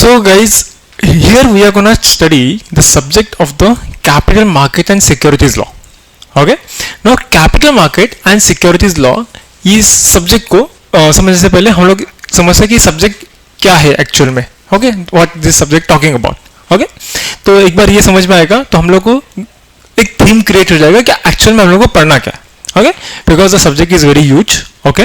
So guys, here we are gonna study the subject of the capital market and securities law. Okay, now capital market and securities law इस subject को समझने से पहले हम लोग समझते हैं कि सब्जेक्ट क्या है एक्चुअल में. Okay, what this subject talking about. Okay, तो एक बार ये समझ में आएगा तो हम लोग को एक थीम क्रिएट हो जाएगा कि एक्चुअल में हम लोग को पढ़ना क्या है. Okay, because the subject is very huge. Okay,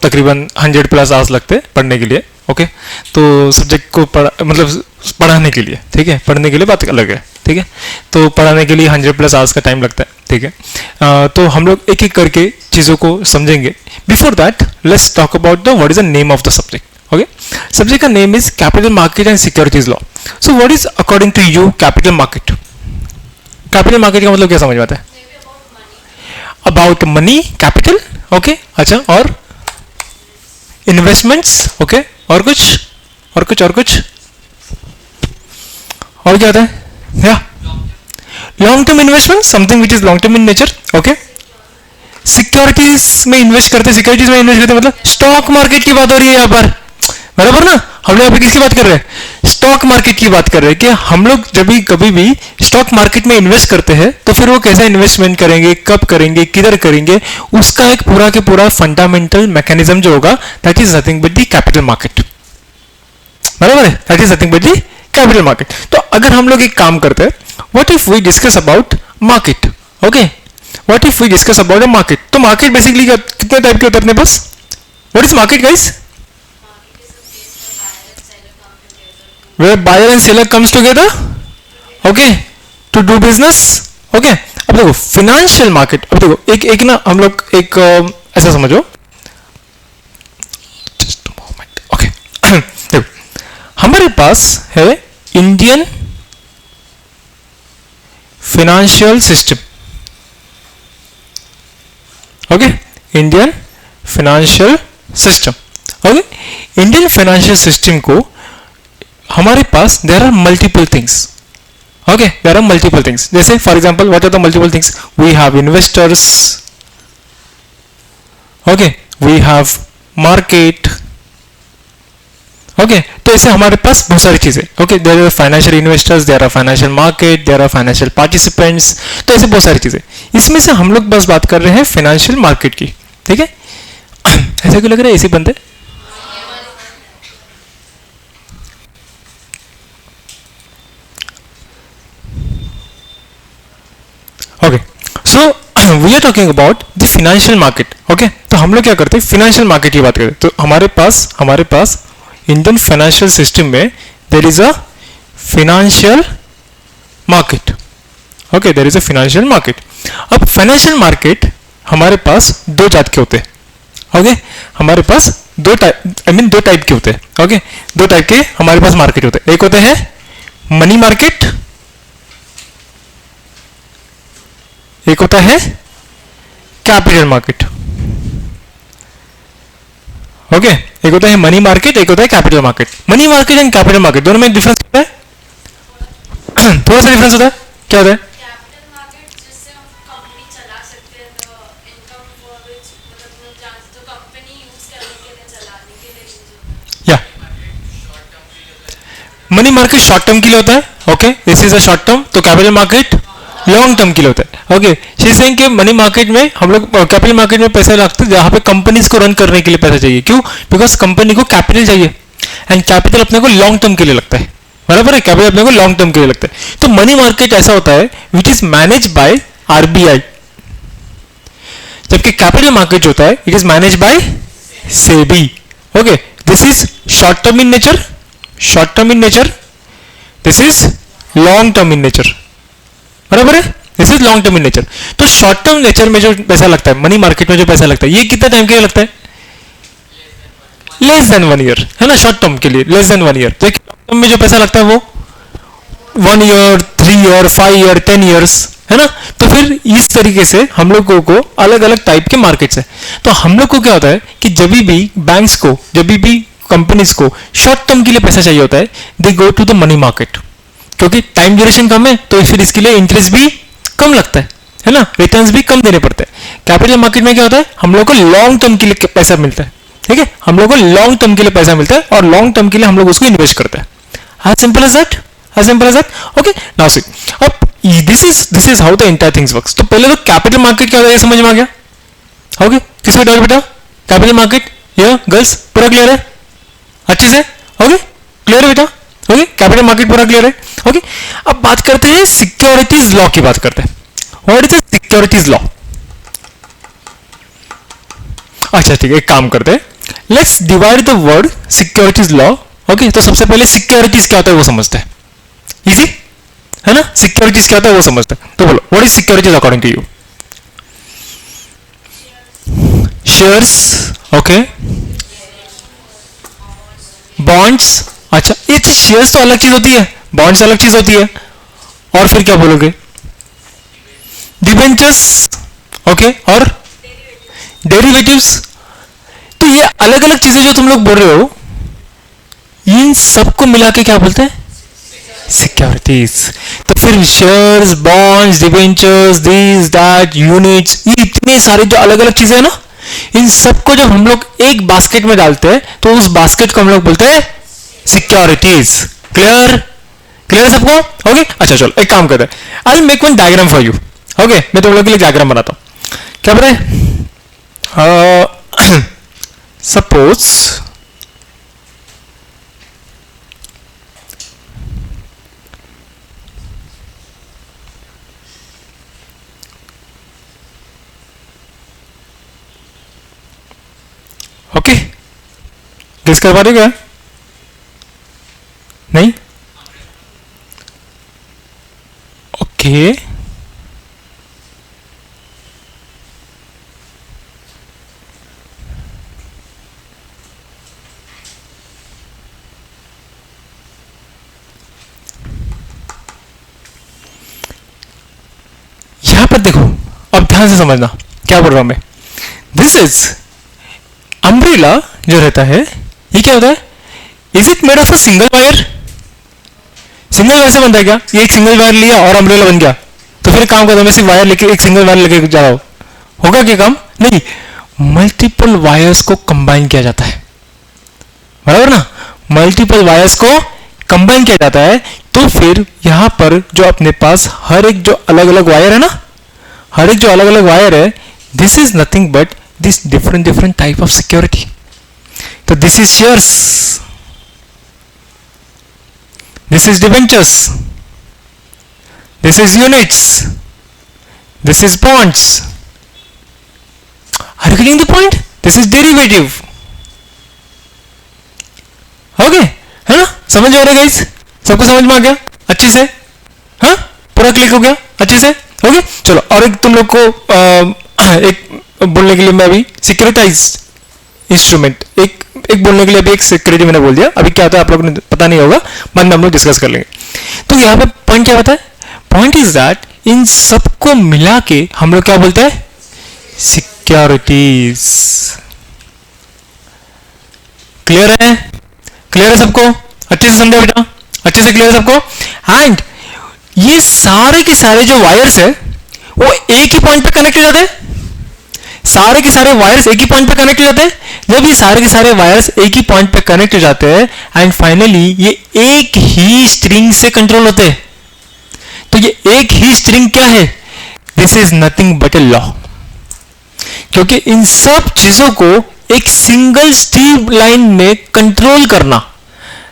तकरीबन 100+ आवर्स लगते हैं पढ़ने के लिए. ओके, तो सब्जेक्ट को मतलब पढ़ाने के लिए, ठीक है, पढ़ने के लिए बात अलग है. ठीक है, तो पढ़ाने के लिए 100+ आवर्स का टाइम लगता है. ठीक है, तो हम लोग एक एक करके चीज़ों को समझेंगे. Before that let's talk about the what is the name of the subject. Okay, subject का name is capital market and securities law. So what is according to you capital market? Capital market का मतलब क्या समझ में आता है? About money, capital. Okay, अच्छा, और इन्वेस्टमेंट्स. ओके, और कुछ और कुछ और कुछ और क्या आता है? या long term investment, something which is long term in nature. Okay, securities में इन्वेस्ट करते, सिक्योरिटीज में इन्वेस्ट करते मतलब स्टॉक मार्केट की बात हो रही है यहाँ पर, बराबर ना? हम लोग यहाँ पे किसकी बात कर रहे हैं? स्टॉक मार्केट की बात कर रहे हैं कि हम लोग जब भी कभी भी स्टॉक मार्केट में इन्वेस्ट करते हैं तो फिर वो कैसा इन्वेस्टमेंट करेंगे, कब करेंगे, किधर करेंगे, उसका एक पूरा के पूरा फंडामेंटल मैकेनिज्म जो होगा that is nothing but the capital market. बराबर है, that is nothing but the capital market. तो अगर हम लोग एक काम करते हैं, what if we discuss about market. Okay, what if we discuss about a market. तो मार्केट बेसिकली कितने टाइप के होते हैं अपने पास? What is market guys? Where buyer and seller comes together, okay, to do business. Okay, अब देखो financial market. अब देखो एक ना हम लोग एक ऐसा समझो, जस्ट मोमेंट. ओके, देखो हमारे पास है Indian financial system. Okay, Indian financial system. Okay, Indian financial system को हमारे पास there are multiple things. Okay, there are multiple things. जैसे for example what are the multiple things? We have investors. Okay, we have market. Okay, तो ऐसे हमारे पास बहुत सारी चीजें. Okay, there are financial investors, there are financial market, there are financial participants. तो ऐसे बहुत सारी चीजें. इसमें से हम लोग बस बात कर रहे हैं फाइनेंशियल मार्केट की. ठीक है, ऐसे क्यों लग रहा है? ऐसे बनते. Okay, so we are talking about the financial market. Okay, तो हम लोग क्या करते हैं? फाइनेंशियल मार्केट की बात करते हैं. तो हमारे पास इंडियन फाइनेंशियल सिस्टम में there is a financial market. Okay, there is a financial market. अब फाइनेंशियल मार्केट हमारे पास दो जात के होते हैं. ओके, हमारे पास दो टाइप के होते हैं. ओके, दो टाइप के हमारे पास मार्केट होते हैं. एक होते हैं मनी मार्केट, एक होता है कैपिटल मार्केट. ओके, एक होता है मनी मार्केट, एक होता है capital market. Money market and capital market दोनों में डिफरेंस होता है. थोड़ा सा डिफरेंस होता है. क्या होता है? कैपिटल मार्केट जिससे हम कंपनी चला सकते हैं, तो इनकम फॉर व्हिच मतलब जो कंपनी यूज करने के लिए, चलाने के लिए यूज होता है. या मनी मार्केट शॉर्ट टर्म के लिए होता है. Okay, this is a short term. तो कैपिटल मार्केट लॉन्ग टर्म के लिए होता है. ओके, शी इज सेइंग कि मनी मार्केट में हम लोग कैपिटल मार्केट में पैसा रखते हैं जहां पे कंपनीज को रन करने के लिए पैसा चाहिए. क्यों? बिकॉज कंपनी को कैपिटल चाहिए एंड कैपिटल अपने को लॉन्ग टर्म के लिए लगता है. बराबर है, कैपिटल अपने को लॉन्ग टर्म के लिए लगता है. तो मनी मार्केट ऐसा होता है which is manage by RBI, जबकि कैपिटल मार्केट होता है it is manage by SEBI. Okay, this is short term in nature, short term in nature. This is long term in nature. बराबर है, this is long term in nature. तो short term nature में जो पैसा लगता है, money market में जो पैसा लगता है, ये कितना टाइम के लिए लगता है? लेस देन 1 ईयर, है ना? शॉर्ट टर्म के लिए लेस देन 1 ईयर. तो लॉन्ग टर्म में जो पैसा लगता है वो 1 ईयर, 3 ईयर, 5 ईयर, 10 ईयर्स, है ना? तो फिर इस तरीके से हम लोगों को अलग अलग टाइप के मार्केट्स है. तो हम लोग को क्या होता है कि जब भी बैंक्स को, जब भी कंपनीज को शॉर्ट टर्म के लिए पैसा चाहिए होता है, they go to the money market. क्योंकि टाइम ड्यूरेशन कम है तो फिर इसके लिए इंटरेस्ट भी कम लगता है ना? रिटर्न्स भी कम देने पड़ते हैं. कैपिटल मार्केट में क्या होता है? हम लोग को लॉन्ग टर्म के लिए पैसा मिलता है. ठीक है, हम लोग को लॉन्ग टर्म के लिए पैसा मिलता है और लॉन्ग टर्म के लिए हम लोग उसको इन्वेस्ट करते हैं. as simple as that, as simple as that. Okay, now see, अब this is how the entire things works. तो पहले तो कैपिटल मार्केट क्या होता है ये समझ में आ गया. ओके, किसका डाउट बेटा? कैपिटल मार्केट ये गर्ल्स पूरा क्लियर है अच्छे से? ओके, क्लियर है बेटा? ओके, कैपिटल मार्केट पूरा क्लियर है. ओके, अब बात करते हैं सिक्योरिटीज लॉ की बात करते हैं. What is the securities law? अच्छा ठीक है, एक काम करते हैं, let's divide the word securities law. Okay, तो सबसे पहले सिक्योरिटीज क्या होता है वो समझते हैं. इजी है ना? सिक्योरिटीज क्या होता है वो समझते हैं. तो बोलो, what is securities according to you? Shares. Okay, bonds. अच्छा, ये शेयर्स तो अलग चीज होती है, बॉन्ड्स अलग चीज होती है. और फिर क्या बोलोगे? डिबेंचर्स. ओके, और डेरिवेटिव्स. तो ये अलग अलग चीजें जो तुम लोग बोल रहे हो, इन सबको मिला के क्या बोलते हैं? सिक्योरिटीज. तो फिर shares, bonds, debentures, this that, units, ये इतने सारे जो अलग अलग चीजें हैं ना, इन सबको जब हम लोग एक बास्केट में डालते हैं तो उस बास्केट को हम लोग बोलते हैं सिक्योरिटीज. क्लियर? क्लियर सबको? ओके, अच्छा चलो एक काम करते हैं, I make one diagram for you. Okay, मैं तुम लोग के लिए डायग्राम बनाता हूं. क्या बताए? सपोज ओके, गेस कर पा रहे क्या? नहीं? ओके, यहां पर देखो, अब ध्यान से समझना क्या बोल रहा हूं मैं. दिस इज अम्ब्रेला जो रहता है, ये क्या होता है? Is it made of a single wire? Single wire से बनता है क्या? ये एक सिंगल वायर लिया और अम्ब्रेला बन गया. तो फिर काम करता हूं मैं, सिर्फ वायर लेके एक सिंगल वायर लेके जा रहा हूं, होगा क्या काम? नहीं, मल्टीपल वायर्स को कंबाइन किया जाता है, बराबर ना? मल्टीपल वायर्स को कंबाइन किया जाता है. तो फिर यहां पर जो अपने पास हर एक जो अलग अलग वायर है ना, हर एक जो अलग अलग वायर है, this is nothing but this different type of security. So this is shares, this is debentures, this is units, this is bonds. Are you getting the point? This is derivative. Okay, है ना? समझ आ रहा है guys? सबको समझ में आ गया अच्छे से? हाँ, पूरा क्लिक हो गया अच्छे से? ओके, चलो और एक तुम लोग को एक बोलने के लिए मैं अभी सिक्योरिटाइज इंस्ट्रूमेंट एक बोलने के लिए अभी एक सिक्योरिटी मैंने बोल दिया. अभी क्या होता है आप लोगों ने पता नहीं होगा, बाद में हम लोग डिस्कस कर लेंगे. तो यहाँ पे पॉइंट क्या होता है? पॉइंट इज दैट इन सबको मिला के हम लोग क्या बोलते हैं? सिक्योरिटीज. क्लियर है? क्लियर है सबको? अच्छे से समझो बेटा, अच्छे से क्लियर है सबको? एंड ये सारे के सारे जो वायर्स है वो एक ही पॉइंट पे कनेक्ट हो जाते हैं. सारे के सारे वायर्स एक ही पॉइंट पे कनेक्ट हो जाते हैं. जब ये सारे के सारे वायर्स एक ही पॉइंट पे कनेक्ट हो जाते हैं एंड फाइनली ये एक ही स्ट्रिंग से कंट्रोल होते हैं. तो ये एक ही स्ट्रिंग क्या है? This is nothing but a law. क्योंकि इन सब चीजों को एक सिंगल स्ट्रीम लाइन में कंट्रोल करना,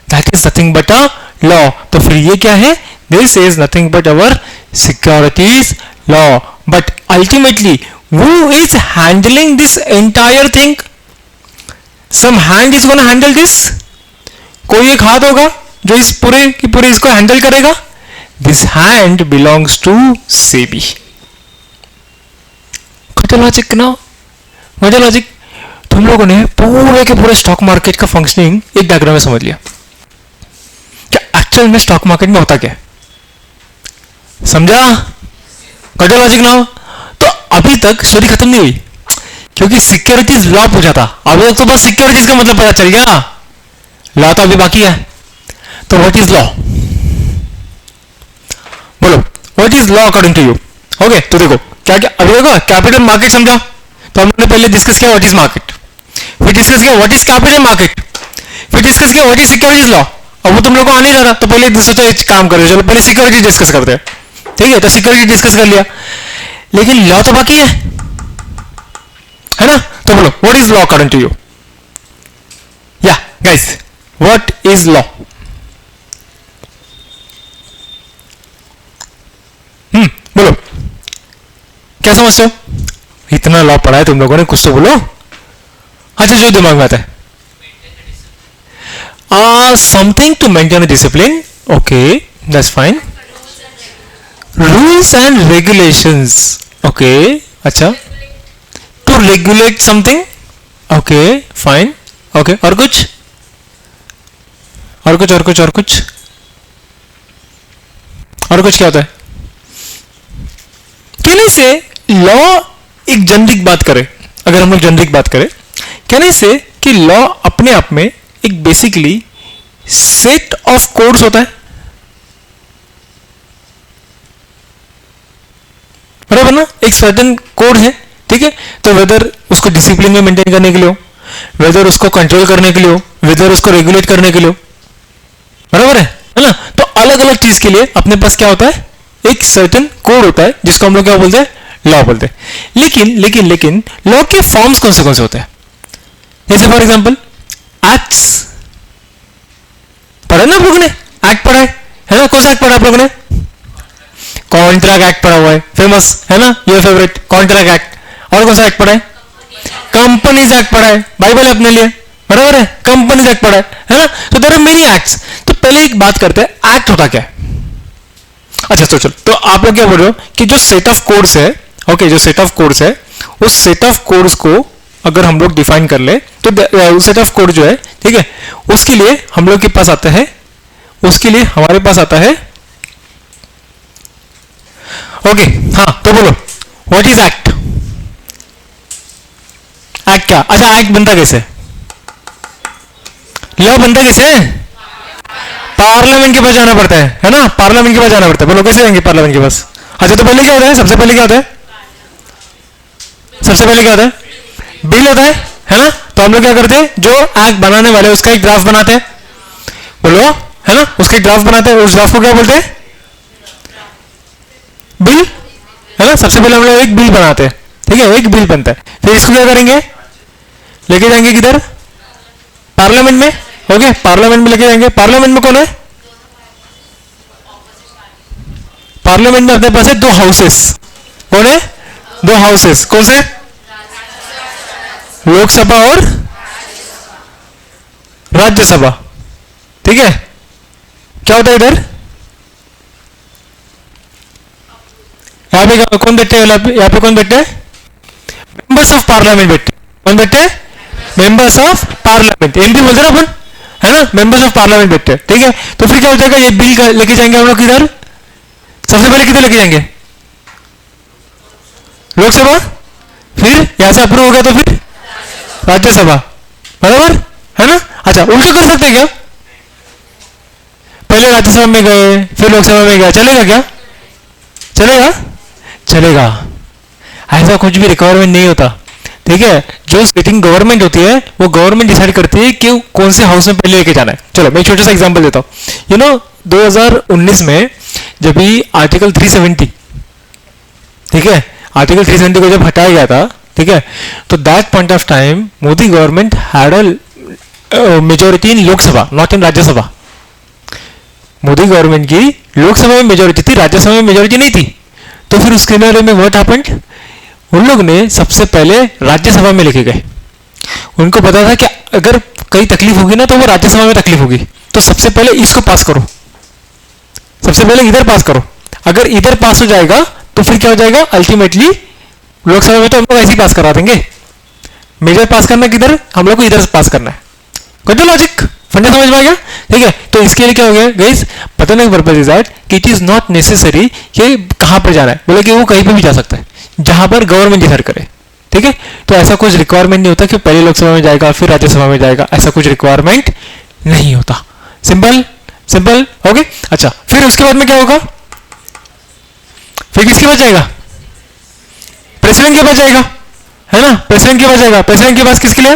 that is nothing but a law. तो फिर ये क्या है? This is nothing but our securities law. But ultimately who is handling this entire thing? Some hand is gonna handle this. कोई एक हाथ होगा जो इस पूरे की पूरे इसको हैंडल करेगा. This hand belongs to SEBI. क्या लॉजिक ना? क्या लॉजिक? तुम लोगों ने पूरे के पूरे स्टॉक मार्केट का फंक्शनिंग एक डायग्राम में समझ लिया. क्या एक्चुअल में स्टॉक मार्केट में होता क्या है? समझा? क्या लॉजिक ना? तो अभी तक स्टोरी खत्म नहीं हुई क्योंकि सिक्योरिटीज लॉ पूछा था. अभी तक तो बस सिक्योरिटीज का मतलब पता चल गया, लॉ तो अभी बाकी है. तो व्हाट इज लॉ? बोलो, what is law according to you? Okay, तो देखो क्या क्या अभी देखो कैपिटल मार्केट समझा. तो हमने पहले डिस्कस किया व्हाट इज मार्केट, फिर डिस्कस किया व्हाट इज कैपिटल मार्केट, फिर डिस्कस किया व्हाट इज सिक्योरिटीज लॉ. अब वो तुम लोग को आने जा रहा, तो पहले सोचो एक काम करो, चलो पहले सिक्योरिटी डिस्कस करते हैं, ठीक है? तो सिक्योरिटी डिस्कस कर लिया, लेकिन लॉ तो बाकी है ना? तो बोलो what is law according to you? या गाइस, व्हाट इज लॉ? बोलो क्या समझते हो? इतना लॉ पढ़ा है तुम लोगों ने, कुछ तो बोलो। अच्छा, जो दिमाग में आता है, something to maintain discipline, okay that's fine. Rules and regulations, okay, अच्छा, to regulate something, okay fine, okay, और कुछ और कुछ और कुछ और कुछ और कुछ क्या होता है? कहने से लॉ एक जेनरिक बात करें, अगर हम लोग जेनरिक बात करें, कहने से कि लॉ अपने आप में एक बेसिकली सेट ऑफ कोड्स होता है, बराबर ना? एक सर्टेन कोड है, ठीक है? तो वेदर उसको डिसिप्लिन में मेंटेन करने के लिए हो, वेदर उसको कंट्रोल करने के लिए हो, वेदर उसको रेगुलेट करने के लिए हो, बराबर है ना? तो अलग अलग चीज के लिए अपने पास क्या होता है? एक सर्टेन कोड होता है, जिसको हम लोग क्या बोलते हैं? लॉ बोलते हैं। लेकिन लेकिन लेकिन लॉ के फॉर्म्स कौन से होते हैं? जैसे फॉर एग्जांपल एक्ट्स पढ़ा ना आप लोगों ने? एक्ट पढ़ा है ना? कौन सा एक्ट पढ़ा आप लोगों ने? कॉन्ट्रैक्ट एक्ट पढ़ा हुआ है, फेमस है ना, योर फेवरेट कॉन्ट्रैक्ट एक्ट। और कौन सा एक्ट पढ़ा है? कंपनीज एक्ट पढ़ा है, बाइबल है अपने लिए, बराबर है? कंपनीज एक्ट पढ़ा है ना? तो देयर आर मेनी एक्ट्स। तो पहले एक बात करते हैं, एक्ट होता क्या है? अच्छा, तो चलो, तो आप लोग क्या बोल रहे हो कि जो सेट ऑफ कोड्स है, ओके, जो सेट ऑफ कोड्स है, उस सेट ऑफ कोड्स को अगर हम लोग डिफाइन कर ले, तो सेट ऑफ कोड जो है, ठीक है, उसके लिए हम लोग के पास आता है, उसके लिए हमारे पास आता है, ओके, हाँ, तो बोलो व्हाट इज एक्ट? एक्ट क्या? अच्छा, एक्ट बनता कैसे? लॉ बनता कैसे? पार्लियामेंट के पास जाना पड़ता है ना? पार्लियामेंट के पास जाना पड़ता है। बोलो कैसे जाएंगे पार्लियामेंट के पास? अच्छा, तो पहले क्या होता है? सबसे पहले क्या होता है? सबसे पहले क्या होता है? बिल होता है ना? तो हम लोग क्या करते हैं? जो एक्ट बनाने वाले उसका एक ड्राफ्ट बनाते हैं, बोलो, है ना? उसका एक ड्राफ्ट बनाते हैं, उस ड्राफ्ट को क्या बोलते हैं? बिल, है ना? सबसे पहले हम लोग एक बिल बनाते हैं, ठीक है? एक बिल बनता है, फिर इसको क्या करेंगे? लेके जाएंगे किधर? पार्लियामेंट में, ओके, पार्लियामेंट में लेके जाएंगे। पार्लियामेंट में कौन है? पार्लियामेंट में अपने पास है दो हाउसेस। कौन है? दो हाउसेस। कौन से? लोकसभा और राज्यसभा, ठीक है? क्या होता है इधर? यहां पे कौन बैठते हैं? यहां पे कौन बैठते हैं? मेंबर्स ऑफ पार्लियामेंट बैठते हैं। कौन बैठते हैं? मेंबर्स ऑफ पार्लियामेंट, एमपी बोलते हैं ना अपन, है ना? मेंबर्स ऑफ पार्लियामेंट बैठते हैं, ठीक है? तो फिर क्या हो जाएगा? ये बिल लेके जाएंगे हम लोग किधर? सबसे पहले किधर लेके जाएंगे? लोकसभा, फिर यहां से अप्रूव हो गया तो फिर राज्यसभा, बराबर है ना? अच्छा, उल्टा कर सकते हैं क्या? पहले राज्यसभा में गए, फिर लोकसभा में गया, चलेगा क्या? चलेगा? चलेगा। ऐसा कुछ भी रिक्वायरमेंट नहीं होता, ठीक है? जो सिटिंग गवर्नमेंट होती है, वो गवर्नमेंट डिसाइड करती है कि कौन से हाउस में पहले लेके जाना है। चलो मैं एक छोटा सा एग्जांपल देता हूं। 2019 में जब भी आर्टिकल 370, ठीक है, आर्टिकल 370 को जब हटाया गया था, ठीक है, तो that point of time Modi government had a majority in Lok Sabha, not in Rajya Sabha. Modi government की लोकसभा में मेजोरिटी थी, राज्यसभा में मेजोरिटी नहीं थी। तो फिर उसके बारे में व्हाट हैपेंड? उन लोग ने सबसे पहले राज्यसभा में लेके गए। उनको पता था कि अगर कहीं तकलीफ होगी ना, तो वो राज्यसभा में तकलीफ होगी, तो सबसे पहले इसको पास करो, सबसे पहले इधर पास करो। अगर इधर पास हो जाएगा तो फिर क्या हो जाएगा? अल्टीमेटली लोकसभा में तो हम लोग ऐसे ही पास करा देंगे। मेजर पास करना किधर? हम लोग को इधर पास करना है। कोई लॉजिक फंडा समझ में आ गया? ठीक है, तो इसके लिए क्या हो गया गाइस? बताने का पर्पज इज दैट कि इट इज नॉट नेसेसरी कि कहां पर जाना है, बोले कि वो कहीं पर भी जा सकता है जहां पर गवर्नमेंट डिसाइड करे, ठीक है? तो ऐसा कुछ रिक्वायरमेंट नहीं होता कि पहले लोकसभा में जाएगा फिर राज्यसभा में जाएगा, ऐसा कुछ रिक्वायरमेंट नहीं होता। Simple simple, okay. अच्छा, फिर उसके बाद में क्या होगा? फिर किसके पास जाएगा? प्रेसिडेंट के पास जाएगा, है ना? प्रेसिडेंट के पास जाएगा। प्रेसिडेंट के पास किसके लिए?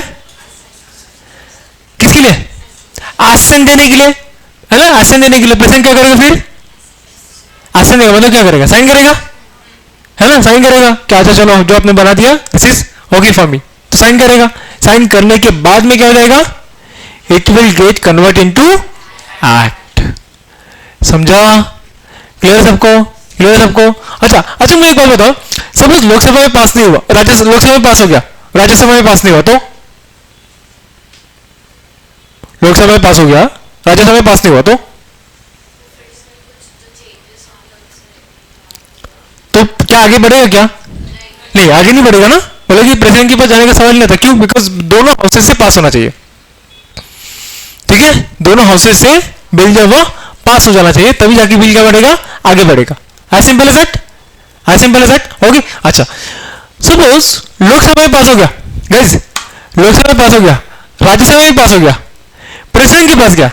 किसके लिए? आसन देने के लिए। है ना, एसेंट देने के लिए प्रेसिडेंट क्या करेगा फिर, एसेंट देगा मतलब क्या करेगा, साइन करेगा, है ना, साइन करेगा क्या, अच्छा चलो जो आपने बना दिया this is okay for me, तो साइन करेगा, साइन करने के बाद में क्या हो जाएगा, it will get convert into act. समझा, क्लियर सबको, क्लियर सबको। अच्छा अच्छा मुझे एक बात बताओ, सपोज लोकसभा में पास नहीं हुआ, राज्यसभा, लोकसभा में पास हो गया, राज्यसभा में पास नहीं हुआ, तो लोकसभा में पास हो गया, राज्यसभा में पास नहीं हुआ, तो क्या आगे बढ़ेगा क्या, नहीं आगे नहीं बढ़ेगा ना, बोले कि प्रेसिडेंट के पास जाने का सवाल नहीं था, क्यों, बिकॉज दोनों हाउसेज से पास होना चाहिए, ठीक है, दोनों हाउसेज से बिल जब वो पास हो जाना चाहिए तभी जाके बिल क्या बढ़ेगा, आगे बढ़ेगा, as simple as that, as simple as that, okay. अच्छा सपोज लोकसभा में पास हो गया, गाइस लोकसभा में पास हो गया, राज्यसभा में पास हो गया, प्रेसिडेंट के पास गया,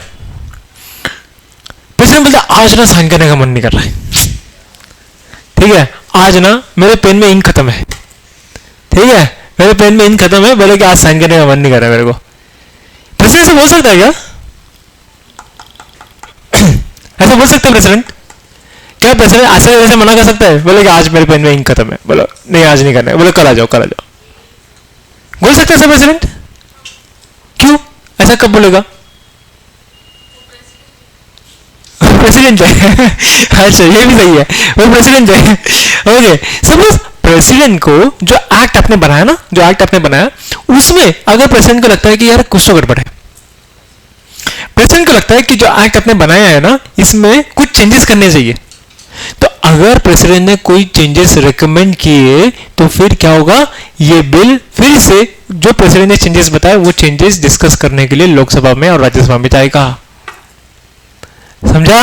प्रेसिडेंट बोलता आज ना साइन करने का मन नहीं कर रहा है, ठीक है, आज ना मेरे पेन में इंक खत्म है, ठीक है, मेरे पेन में इंक खत्म है, बोले कि आज साइन करने का मन नहीं कर रहा है मेरे को, प्रेसिडेंट से बोल सकता है क्या, ऐसा बोल सकता है प्रेसिडेंट, क्या प्रेसिडेंट ऐसे ऐसे मना कर सकता है, बोले कि आज मेरे पेन में इंक खत्म है, बोलो नहीं आज नहीं करना है, बोले कल आ जाओ, कल आ जाओ, बोल सकता है ऐसा प्रेसिडेंट, क्यों ऐसा कब बोलेगा, प्रेसिडेंट है अच्छा ये भी सही है, वो प्रेसिडेंट है, ओके। सपोज प्रेसिडेंट को जो एक्ट आपने बनाया ना, जो एक्ट आपने बनाया उसमें अगर प्रेसिडेंट को लगता है कि यार कुछ तो गड़बड़ है, प्रेसिडेंट को लगता है कि जो एक्ट आपने बनाया है ना इसमें कुछ चेंजेस करने चाहिए, तो अगर प्रेसिडेंट ने कोई चेंजेस रिकमेंड किए तो फिर क्या होगा, ये बिल फिर से जो प्रेसिडेंट ने चेंजेस बताए वो चेंजेस डिस्कस करने के लिए लोकसभा में और राज्यसभा में जाएगा, समझा,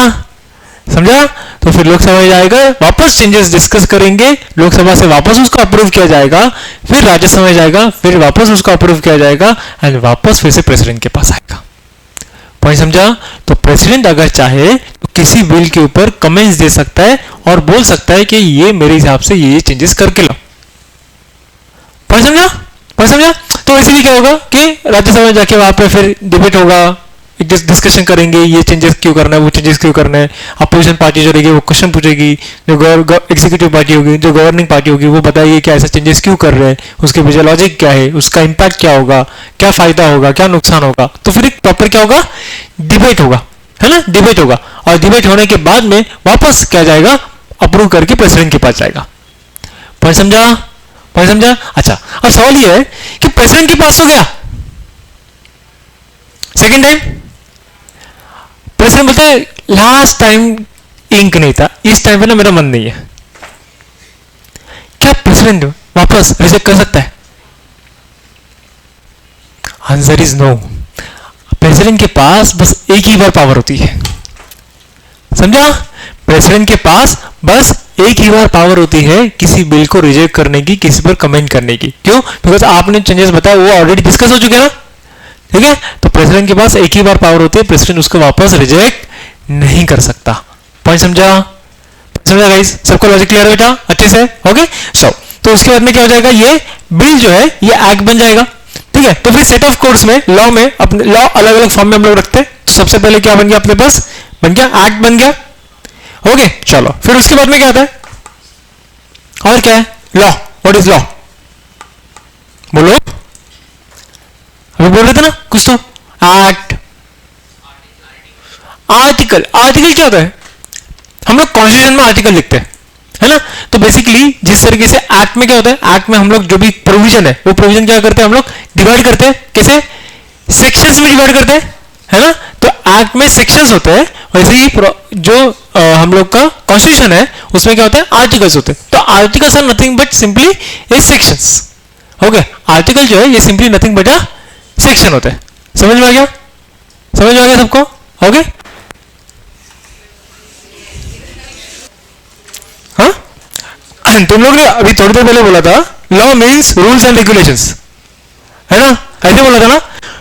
समझा, तो फिर लोकसभा में जाएगा, वापस चेंजेस डिस्कस करेंगे, लोकसभा से वापस उसको अप्रूव किया जाएगा, फिर राज्यसभा में जाएगा, फिर वापस उसको अप्रूव किया जाएगा एंड वापस फिर से प्रेसिडेंट के पास आएगा, पॉइंट समझा। तो प्रेसिडेंट अगर चाहे तो किसी बिल के ऊपर कमेंट्स दे सकता है और बोल सकता है कि ये मेरे हिसाब से ये चेंजेस करके लो, पॉइंट समझा, पॉइंट समझा। तो इसीलिए क्या होगा कि राज्यसभा में जाके वहां पे फिर डिबेट होगा, डिस्कशन करेंगे, ये चेंजेस क्यों करना है, वो चेंजेस क्यों करना है, अपोजिशन पार्टी जो रहेगी वो क्वेश्चन पूछेगी, जो एग्जीक्यूटिव पार्टी होगी, जो गवर्निंग पार्टी होगी वो बताइए कि ऐसा चेंजेस क्यों कर रहे हैं, उसके पीछे लॉजिक क्या है, उसका इंपैक्ट क्या होगा, क्या फायदा होगा, क्या नुकसान होगा, तो फिर एक प्रॉपर क्या होगा, डिबेट होगा, है ना, डिबेट होगा, और डिबेट होने के बाद में वापस क्या जाएगा, अप्रूव करके प्रेसिडेंट के पास जाएगा, पॉइंट समझा, पॉइंट समझा। अच्छा अब सवाल ये है कि प्रेसिडेंट के पास हो गया, सेकेंड टाइम प्रेसिडेंट बोलता है लास्ट टाइम इंक नहीं था, इस टाइम पे ना मेरा मन नहीं है, क्या प्रेसिडेंट वापस रिजेक्ट कर सकता है, आंसर इज नो, प्रेसिडेंट के पास बस एक ही बार पावर होती है, समझा, प्रेसिडेंट के पास बस एक ही बार पावर होती है किसी बिल को रिजेक्ट करने की, किसी पर कमेंट करने की, क्यों, बिकॉज आपने चेंजेस बताया वो ऑलरेडी डिस्कस हो चुके हैं ना, ठीक है, तो प्रेसिडेंट के पास एक ही बार पावर होती है, प्रेसिडेंट उसको वापस रिजेक्ट नहीं कर सकता, पॉइंट समझा, समझा गाइस, सबको लॉजिक क्लियर है बेटा, अच्छे से, ओके। सो तो उसके बाद में क्या हो जाएगा, ये बिल जो है ये एक्ट बन जाएगा, ठीक है। तो फिर सेट ऑफ कोड्स में लॉ में अपने लॉ अलग अलग फॉर्म में हम लोग रखते हैं, तो सबसे पहले क्या बन गया अपने पास, बन गया एक्ट बन गया, ओके चलो, फिर उसके बाद में क्या आता है, और क्या है, लॉ, व्हाट इज लॉ, बोलो, अभी बोल रहे थे ना कुछ तो, एक्ट, आर्टिकल, आर्टिकल क्या होता है, हम लोग कॉन्स्टिट्यूशन में आर्टिकल लिखते हैं, है ना, तो बेसिकली जिस तरीके से एक्ट में क्या होता है, एक्ट में हम लोग जो भी प्रोविजन है वो प्रोविजन क्या करते हैं, हम लोग डिवाइड करते हैं, कैसे, सेक्शंस में डिवाइड करते हैं, है ना, तो एक्ट में सेक्शंस होते हैं, वैसे ही जो हम लोग का कॉन्स्टिट्यूशन है उसमें क्या होता है, आर्टिकल्स होते हैं, तो articles are nothing but simply a sections, okay, article जो है ये simply nothing but a section होते हैं, समझ में आ गया, समझ में आ गया सबको, ओके। हाँ तुम लोग ने अभी थोड़ी देर पहले बोला था law means rules and regulations, है ना, ऐसे बोला था ना,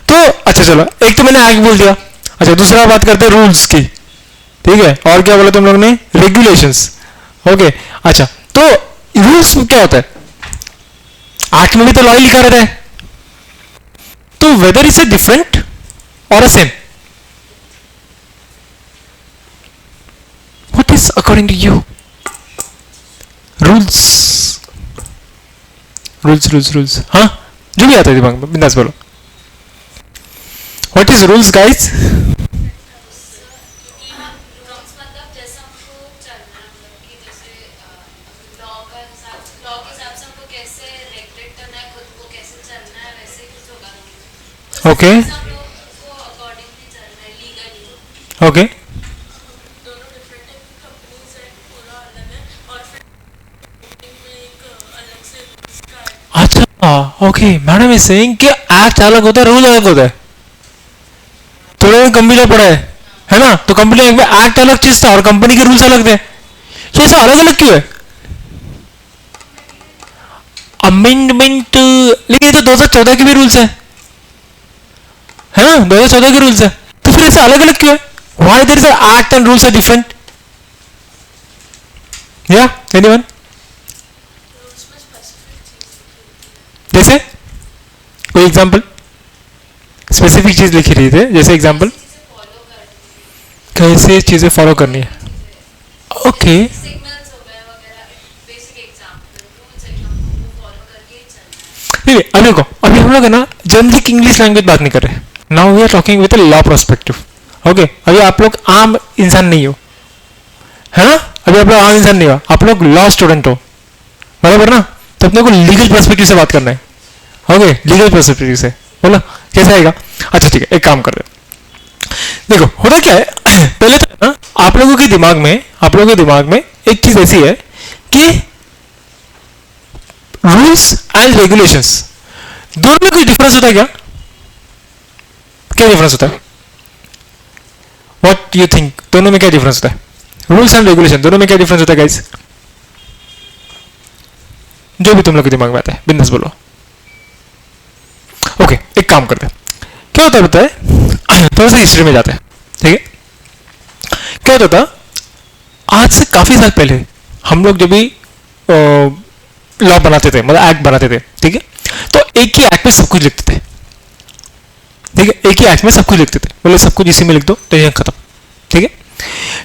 तो अच्छा चलो एक तो मैंने एक्ट बोल दिया, अच्छा दूसरा बात करते हैं रूल्स की, ठीक है, और क्या बोला तुम लोग ने, रेगुलेशंस, ओके। अच्छा तो रूल्स क्या होता है, एक्ट में भी तो लॉ ही लिखा रहता है, तो वेदर इज ए डिफरेंट और a same, according to you rules rules rules rules, हाँ जो भी आता है दिमाग में बिंदास बोलो. What is rules guys? Rules मतलब जैसे हमको चलना है, मतलब कि जैसे लॉ के हिसाब से हमको कैसे रेगुलेट करना है खुद को, कैसे चलना है, वैसे कुछ होगा. ओके सब लोग को अकॉर्डिंगली चलना है लीगली. ओके दोनों डिफरेंट टाइप की कंपनीज है, पूरा अलग है, और फिर में एक अलग से रूल्स का है. अच्छा ओके. मैडम इज सेइंग कि एक्ट अलग होता है, रूल अलग होता है. थोड़ा कंपनी में पड़ा है ना, तो कंपनी में एक्ट अलग चीज था और कंपनी के रूल्स अलग थे. तो ऐसा अलग अलग क्यों है? अमेंडमेंट, लेकिन ये तो 2014 के भी रूल्स है ना, 2014 के रूल्स है. तो फिर ऐसा अलग अलग क्यों है? Why there is act and rules are different? या एनीवन? रूल्स में स्पेसिफिक चीज जैसे कोई एग्जांपल, स्पेसिफिक चीज लिखी रही थी, जैसे एग्जांपल चीजें फॉलो करनी कैसे चीजें फॉलो करनी है. ओके है, सिग्नल्स हो गए वगैरह, बेसिक एग्जांपल रूल्स है, हमको फॉलो करके ही चलना है. नहीं अभी देखो, अभी हम लोग है ना जनरली इंग्लिश लैंग्वेज बात नहीं कर रहे. Now we are talking with law perspective. Okay अभी आप लोग आम इंसान नहीं हो, है ना, अभी आप लोग आम इंसान नहीं हो, आप लोग लॉ स्टूडेंट हो, बराबर ना. तो अपने को लीगल पर्सपेक्टिव से बात करना है. ओके लीगल पर्सपेक्टिव से बोलो कैसे आएगा. अच्छा ठीक है, एक काम कर रहे हैं. देखो होता क्या है पहले तो ना आप लोगों के दिमाग में एक चीज ऐसी है कि रूल्स एंड रेगुलेशंस दोनों में कुछ डिफरेंस होता है क्या? क्या डिफरेंस होता है? व्हाट यू थिंक, दोनों में क्या डिफरेंस होता है? रूल्स एंड रेगुलेशन दोनों में क्या डिफरेंस होता है गाइस? जो भी तुम लोग के दिमाग में आता है बिंदास बोलो. ओके एक काम करते हैं, क्या होता है पता है, थोड़ा सा हिस्ट्री में जाते हैं. ठीक है, क्या होता था आज से काफी साल पहले हम लोग जब भी लॉ बनाते थे, मतलब एक्ट बनाते थे, ठीक है, तो एक ही एक्ट में सब कुछ लिखते थे. ठीक है, एक ही एक्ट में सब कुछ लिखते थे, बोले सब कुछ इसी में लिख दो, टेंशन खत्म. ठीक है,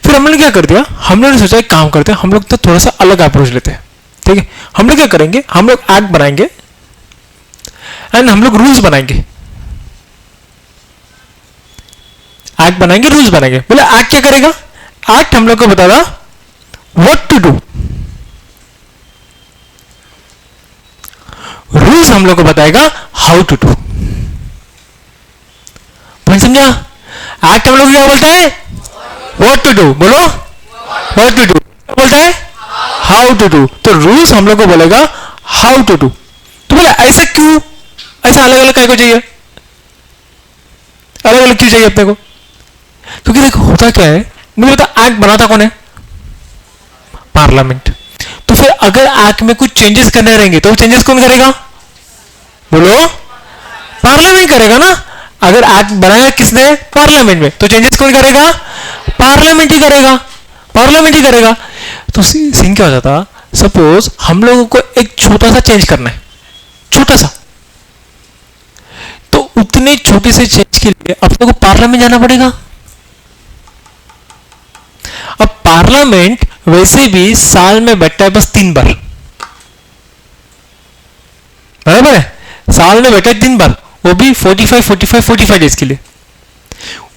फिर हम लोग ने क्या कर दिया, हम लोगों ने सोचा एक काम करते हैं, हम लोग तो थोड़ा सा अलग अप्रोच लेते हैं. ठीक है, हम लोग क्या करेंगे, हम लोग एक्ट बनाएंगे एंड हम लोग रूल्स बनाएंगे. एक्ट बनाएंगे, रूल्स बनाएंगे. बोले एक्ट क्या करेगा, एक्ट हम लोग को बताएगा व्हाट टू डू, रूल्स हम लोग को बताएगा हाउ टू डू. पॉइंट समझा? एक्ट हम लोग क्या बोलता है, व्हाट टू डू, बोलो व्हाट टू डू, बोलता है हाउ टू डू. तो रूल्स हम लोग को बोलेगा हाउ टू डू. तो बोले ऐसा क्यों, ऐसा अलग अलग काय को चाहिए, अलग अलग क्यों चाहिए अपने को? क्योंकि देखो होता क्या है, मुझे पता एक्ट बनाता कौन है, पार्लियामेंट. तो फिर अगर एक्ट में कुछ चेंजेस करने रहेंगे तो चेंजेस कौन करेगा, बोलो पार्लियामेंट करेगा ना. अगर एक्ट बनाया किसने, पार्लियामेंट में, तो चेंजेस कौन करेगा, पार्लियामेंट ही करेगा, पार्लियामेंट ही करेगा. तो सीन क्या हो जाता, सपोज हम लोगों को एक छोटा सा चेंज करना है, छोटा सा, तो उतने छोटे से चेंज के लिए अपने को पार्लियामेंट जाना पड़ेगा. अब पार्लियामेंट वैसे भी साल में बैठता है बस 3 बार, बराबर है, साल में बैठा है 3 बार, वो भी 45 डेज के लिए.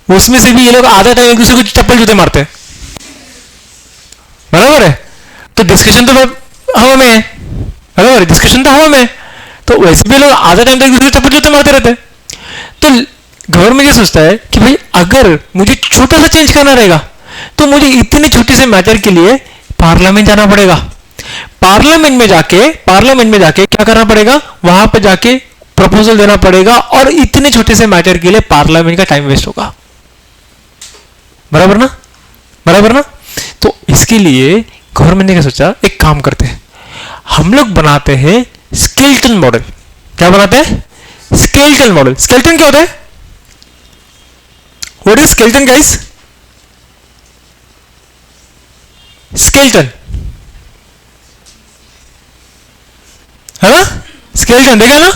उसमें से भी ये लोग आधा टाइम एक दूसरे को चप्पल जूते मारते हैं, बराबर है. तो डिस्कशन तो हवा में है, बराबर है, डिस्कशन तो हवा में है. तो वैसे भी लोग आधा टाइम तक एक दूसरे को चप्पल जूते मारते रहते हैं. तो गवर्नमेंट ये सोचता है कि भाई अगर मुझे छोटा सा चेंज करना रहेगा तो मुझे इतने छोटे से मैटर के लिए पार्लियामेंट जाना पड़ेगा. पार्लियामेंट में जाके क्या करना पड़ेगा, वहां पर जाके प्रपोजल देना पड़ेगा, और इतने छोटे से मैटर के लिए पार्लियामेंट का टाइम वेस्ट होगा. बराबर ना, बराबर ना. तो इसके लिए गवर्नमेंट ने क्या सोचा, एक काम करते हैं, हम लोग बनाते हैं स्केलेटन मॉडल. क्या बनाते हैं, स्केलेटन मॉडल. स्केलेटन क्या होता है, what is skeleton guys, skeleton है ना, स्केलेटन देखा ना,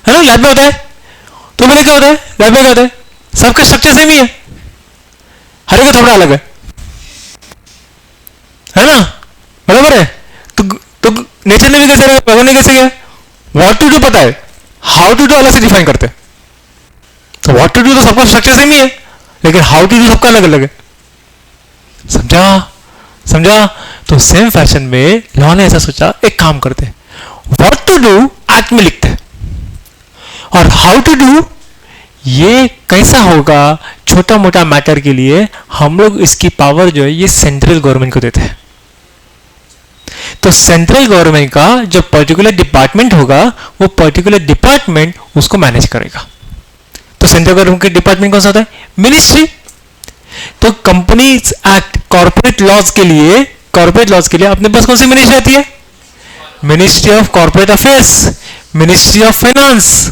है ना, लैब में होता है. तो बोले क्या होता है, लैब में क्या होता है, सबका स्ट्रक्चर सेम ही है, हर एक का थोड़ा अलग है. नेचर ने भी कैसे किया, भगवान ने कैसे किया? व्हाट टू डू पता है, हाउ टू डू अलग से डिफाइन करते हैं। तो व्हाट टू डू तो सबका स्ट्रक्चर सेम ही है, लेकिन हाउ टू डू सबका अलग अलग है। समझा? समझा? तो सेम फैशन में लॉ ने ऐसा सोचा, एक काम करते हैं, व्हाट टू डू एक्ट में लिखते हैं, और हाउ टू डू ये कैसा होगा छोटा मोटा मैटर के लिए हम लोग इसकी पावर जो है ये सेंट्रल गवर्नमेंट को देते हैं। तो सेंट्रल गवर्नमेंट का जो पर्टिकुलर डिपार्टमेंट होगा वो पर्टिकुलर डिपार्टमेंट उसको मैनेज करेगा। तो सेंट्रल गवर्नमेंट के डिपार्टमेंट कौन सा होता है? मिनिस्ट्री। तो कंपनीज एक्ट कॉर्पोरेट लॉज के लिए अपने पास कौन सी मिनिस्ट्री आती है? Ministry of corporate affairs, ministry of finance,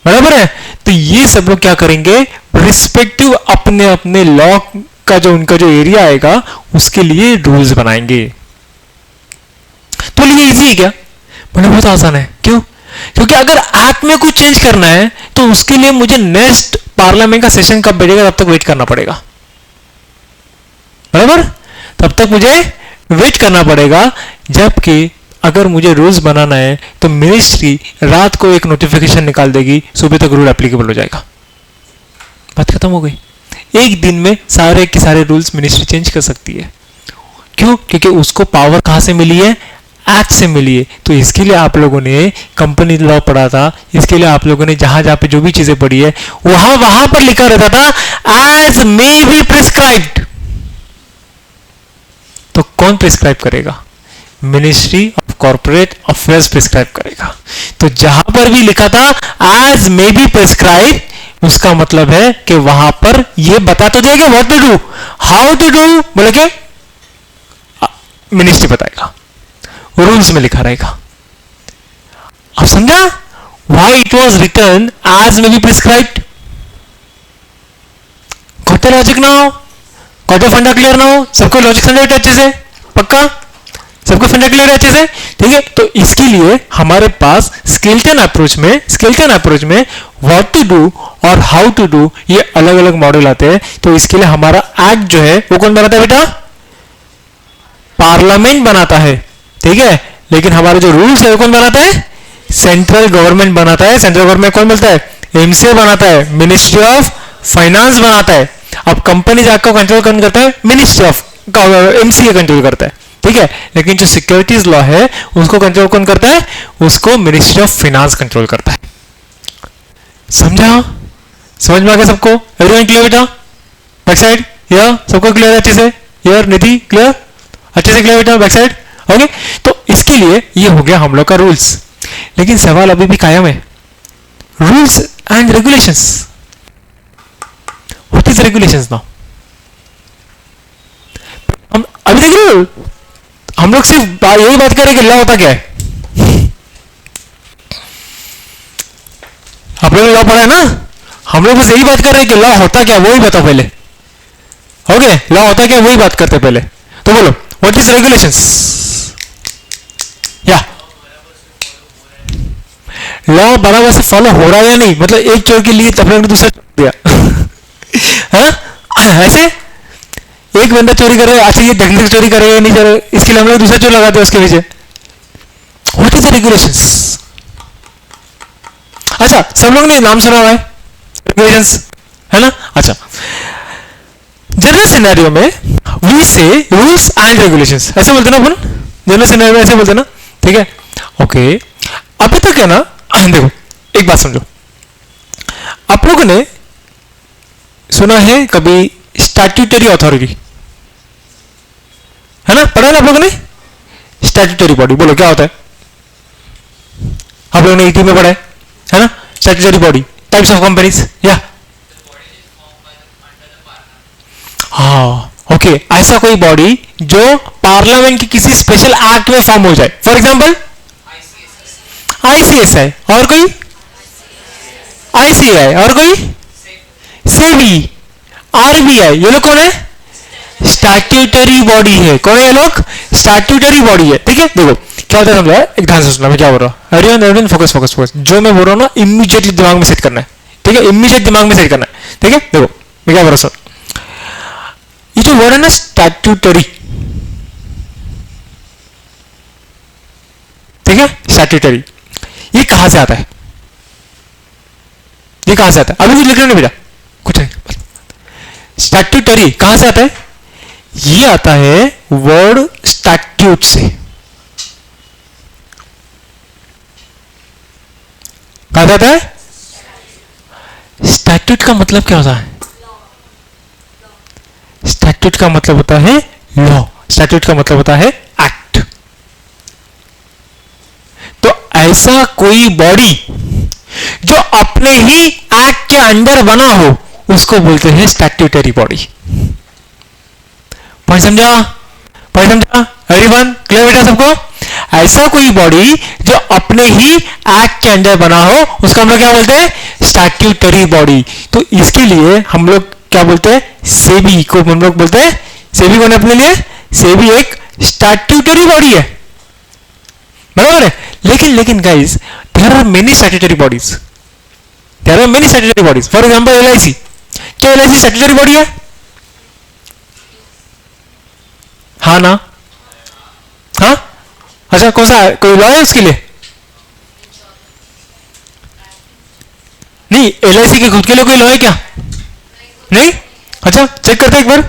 बराबर है। तो ये सब लोग क्या करेंगे, रिस्पेक्टिव अपने अपने लॉ का जो उनका जो एरिया आएगा उसके लिए रूल्स बनाएंगे। तो ये इजी है क्या? मतलब बहुत आसान है। क्यों? क्योंकि अगर एक्ट में कुछ चेंज करना है तो उसके लिए मुझे नेक्स्ट पार्लियामेंट का सेशन कब बैठेगा तब तक वेट करना पड़ेगा, बराबर? तब तक मुझे वेट करना पड़ेगा। जबकि अगर मुझे रूल्स बनाना है तो मिनिस्ट्री रात को एक नोटिफिकेशन निकाल देगी, सुबह तक रूल एप्लीकेबल हो जाएगा, बात खत्म हो गई। एक दिन में सारे के सारे रूल्स मिनिस्ट्री चेंज कर सकती है। क्यों? क्योंकि उसको पावर कहां से मिली है? एक्ट से मिली है। तो इसके लिए आप लोगों ने कंपनी लॉ पढ़ा था, इसके लिए आप लोगों ने जहां जहां पे जो भी चीजें पढ़ी है वहां वहां पर लिखा रहता था एज मे बी प्रिस्क्राइब्ड। तो कौन प्रिस्क्राइब करेगा? Ministry of corporate affairs prescribe करेगा। तो जहां पर भी लिखा था एज मे बी प्रिस्क्राइब, उसका मतलब है कि वहां पर यह बता तो देगा what to do, how to do बोले के मिनिस्ट्री बताएगा, रूल्स में लिखा रहेगा। अब समझा why it was written as may be prescribed? Got the logic now? Got the funda clear now? सबको लॉजिक समझ में अच्छे से? पक्का सबको फंडा क्लियर अच्छे से? ठीक है। तो इसके लिए हमारे पास स्केलेटन अप्रोच में व्हाट टू डू और हाउ टू डू ये अलग अलग मॉडल आते हैं। तो इसके लिए हमारा एक्ट जो है वो कौन बनाता है बेटा? पार्लियामेंट बनाता है, ठीक है। लेकिन हमारे जो रूल्स है वो कौन बनाता है? सेंट्रल गवर्नमेंट बनाता है। सेंट्रल गवर्नमेंट कौन मिलता है? एमसीए बनाता है, मिनिस्ट्री ऑफ फाइनेंस बनाता है। अब कंपनी आपको कंट्रोल कौन करता है? मिनिस्ट्री ऑफ एमसीए कंट्रोल करता है, ठीक है। लेकिन जो सिक्योरिटीज लॉ है उसको कंट्रोल कौन करता है? उसको मिनिस्ट्री ऑफ फाइनेंस कंट्रोल करता है। समझा? समझ में आ गया सबको? एवरीवन क्लियर बेटा? बैक साइड या सबको क्लियर अच्छे से? यार निधि क्लियर? अच्छे से क्लियर बेटा? Back side okay. तो इसके लिए ये हो गया हम लोग का रूल्स। लेकिन सवाल अभी भी कायम है, rules and regulations. What is regulations now? हम अभी देख रहे हो, हम लोग सिर्फ यही बात करें कि लॉ होता क्या है। आप लोगों ने लॉ पढ़ा है ना? हम लोग बस यही बात कर रहे हैं कि लॉ होता क्या, वही बताओ पहले। ओके, लॉ होता क्या वही बात करते पहले। तो बोलो व्हाट इज रेगुलेशंस? या लॉ बराबर से फॉलो हो रहा है या नहीं? मतलब एक चोर के लिए अपने दूसरा चोर दिया हाँ? ऐसे एक बंदा चोरी कर रहा है, अच्छा ये ढंग से चोरी करेगा या नहीं करेगा, इसके लिए हम लोग दूसरा चोर लगाते हैं उसके पीछे। What is the regulations? अच्छा सब लोग ने नाम सुना हुआ है रेगुलेशंस, है ना? अच्छा जनरल सिनेरियो में वी से रूल्स एंड रेगुलेशंस ऐसे बोलते ना अपन, जनरल सिनेरियो में ऐसे बोलते ना, ठीक है। ओके अभी तक है ना, देखो एक बात समझो, आप लोगों ने सुना है कभी स्टैट्यूटरी अथॉरिटी, है ना? पढ़ा है ना आप लोगों ने? स्टैट्यूटरी बॉडी बोलो क्या होता है? आप लोगों ने ईटी में पढ़ा है ना? Statutory body, types of companies, या हाँ ओके, ऐसा कोई बॉडी जो पार्लियामेंट की किसी स्पेशल एक्ट में फॉर्म हो जाए। फॉर एग्जांपल आईसीएसआई, और कोई आईसीआई, और कोई सेबी, आरबीआई, ये लोग कौन है? स्टैट्यूटरी बॉडी है। कौन है ये लोग? स्टैट्यूटरी बॉडी है, ठीक है। देखो क्या होता है समझा, एक ध्यान से सुनना मैं क्या बोल रहा हूँ। एवरीवन फोकस फोकस फोकस, जो मैं बोल रहा हूँ ना इमीडिएटली दिमाग में सेट करना है, ठीक है। इमीडिएट दिमाग में सेट करना है, ठीक है। देखो मैं क्या बोल रहा हूँ, ये जो वर्ड है ना स्टैट्यूटरी, स्टैट्यूटरी, ये कहां से आता है? ये कहां से आता है? अभी कुछ लिखना नहीं बेटा, कुछ नहीं। स्टैट्यूटरी कहां से आता है? ये आता है वर्ड स्टैट्यूट से। कहां से आता है? स्टैट्यूट का मतलब क्या होता है? स्टैट्यूट का मतलब होता है लॉ, स्टैट्यूट का मतलब होता है एक्ट। तो ऐसा कोई बॉडी जो अपने ही एक्ट के अंडर बना हो उसको बोलते हैं स्टैट्यूटरी बॉडी। पॉइंट समझा? पॉइंट समझा? एवरीवन क्लियर बेटा सबको? ऐसा कोई बॉडी जो अपने ही एक्ट के अंडर बना हो उसको हम लोग क्या बोलते हैं? Statutory body. तो इसके लिए हम लोग क्या बोलते हैं? सेबी को हम लोग बोलते हैं, सेबी कौन है अपने लिए? सेबी एक स्टैट्यूटरी बॉडी है, बराबर है। लेकिन guys there are many statutory bodies, there are many statutory bodies. For example LIC, क्या एलआईसी स्टैट्यूटरी बॉडी है? हाँ ना? हाँ, अच्छा कौन सा, कोई लॉ है उसके लिए? नहीं, एलआईसी के खुद के लिए कोई लॉ है क्या? नहीं। अच्छा चेक करते एक बार,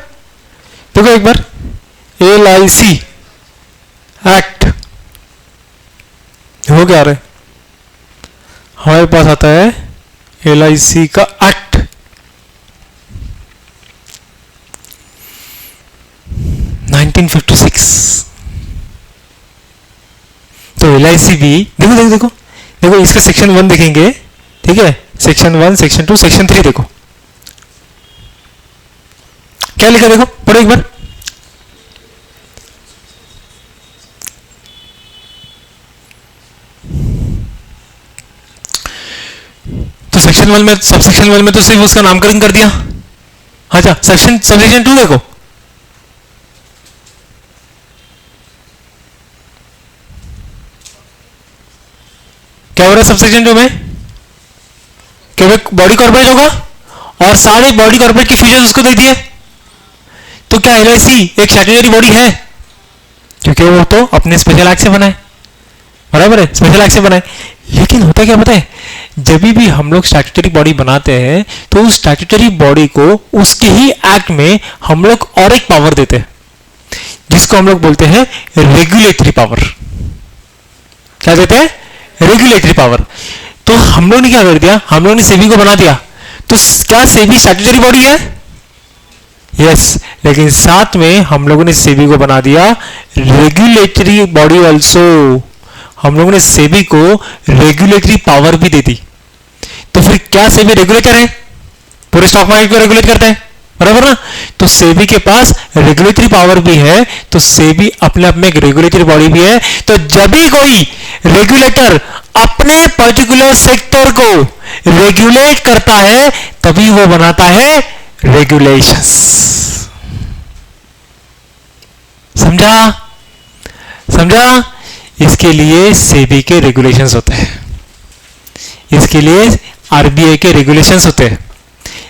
देखो एक बार, एलआईसी एक्ट हो क्या रहा है? हमारे पास आता है एलआईसी का एक्ट, तो एलआईसी भी देखो देखो देखो देखो, इसका सेक्शन 1 देखेंगे, ठीक है, सेक्शन 1, सेक्शन 2, सेक्शन 3 देखो क्या लिखा, देखो पढ़ो एक बार। तो सेक्शन 1 में, सब सेक्शन 1 में तो सिर्फ उसका नामकरण कर दिया। अच्छा सेक्शन 2 देखो, क्या हो रहा है सबसेक्शन 2 में? क्योंकि बॉडी कॉर्पोरेट होगा और सारे बॉडी कॉर्पोरेट के फीचर्स उसको दे दिए। तो क्या एलआईसी एक स्टैट्यूटरी बॉडी है? क्योंकि वो तो अपने स्पेशल एक्ट से बना है, बराबर है, स्पेशल एक्ट से बना है। लेकिन होता क्या पता है, जब भी हम लोग स्टैट्यूटरी बॉडी बनाते हैं तो उस स्टैट्यूटरी बॉडी को उसके ही एक्ट में हम लोग और एक पावर देते हैं जिसको हम लोग बोलते हैं रेगुलेटरी पावर। क्या देते हैं? Regulatory power. तो हम लोग ने क्या कर दिया, हम लोग ने सेबी को बना दिया। तो क्या सेबी स्टैट्यूटरी बॉडी है? यस, लेकिन साथ में हम लोगों ने सेबी को बना दिया रेगुलेटरी बॉडी ऑल्सो। हम लोगों ने सेबी को रेगुलेटरी पावर भी दे दी। तो फिर क्या सेबी रेगुलेटर है? पूरे स्टॉक मार्केट को रेगुलेट करता है, बराबर ना? तो सेबी के पास रेगुलेटरी पावर भी है, तो सेबी अपने आप में एक रेगुलेटरी बॉडी भी है। तो जब भी कोई रेगुलेटर अपने पर्टिकुलर सेक्टर को रेगुलेट करता है तभी वो बनाता है रेगुलेशंस। समझा? समझा? इसके लिए सेबी के रेगुलेशंस होते हैं, इसके लिए आरबीआई के रेगुलेशंस होते हैं,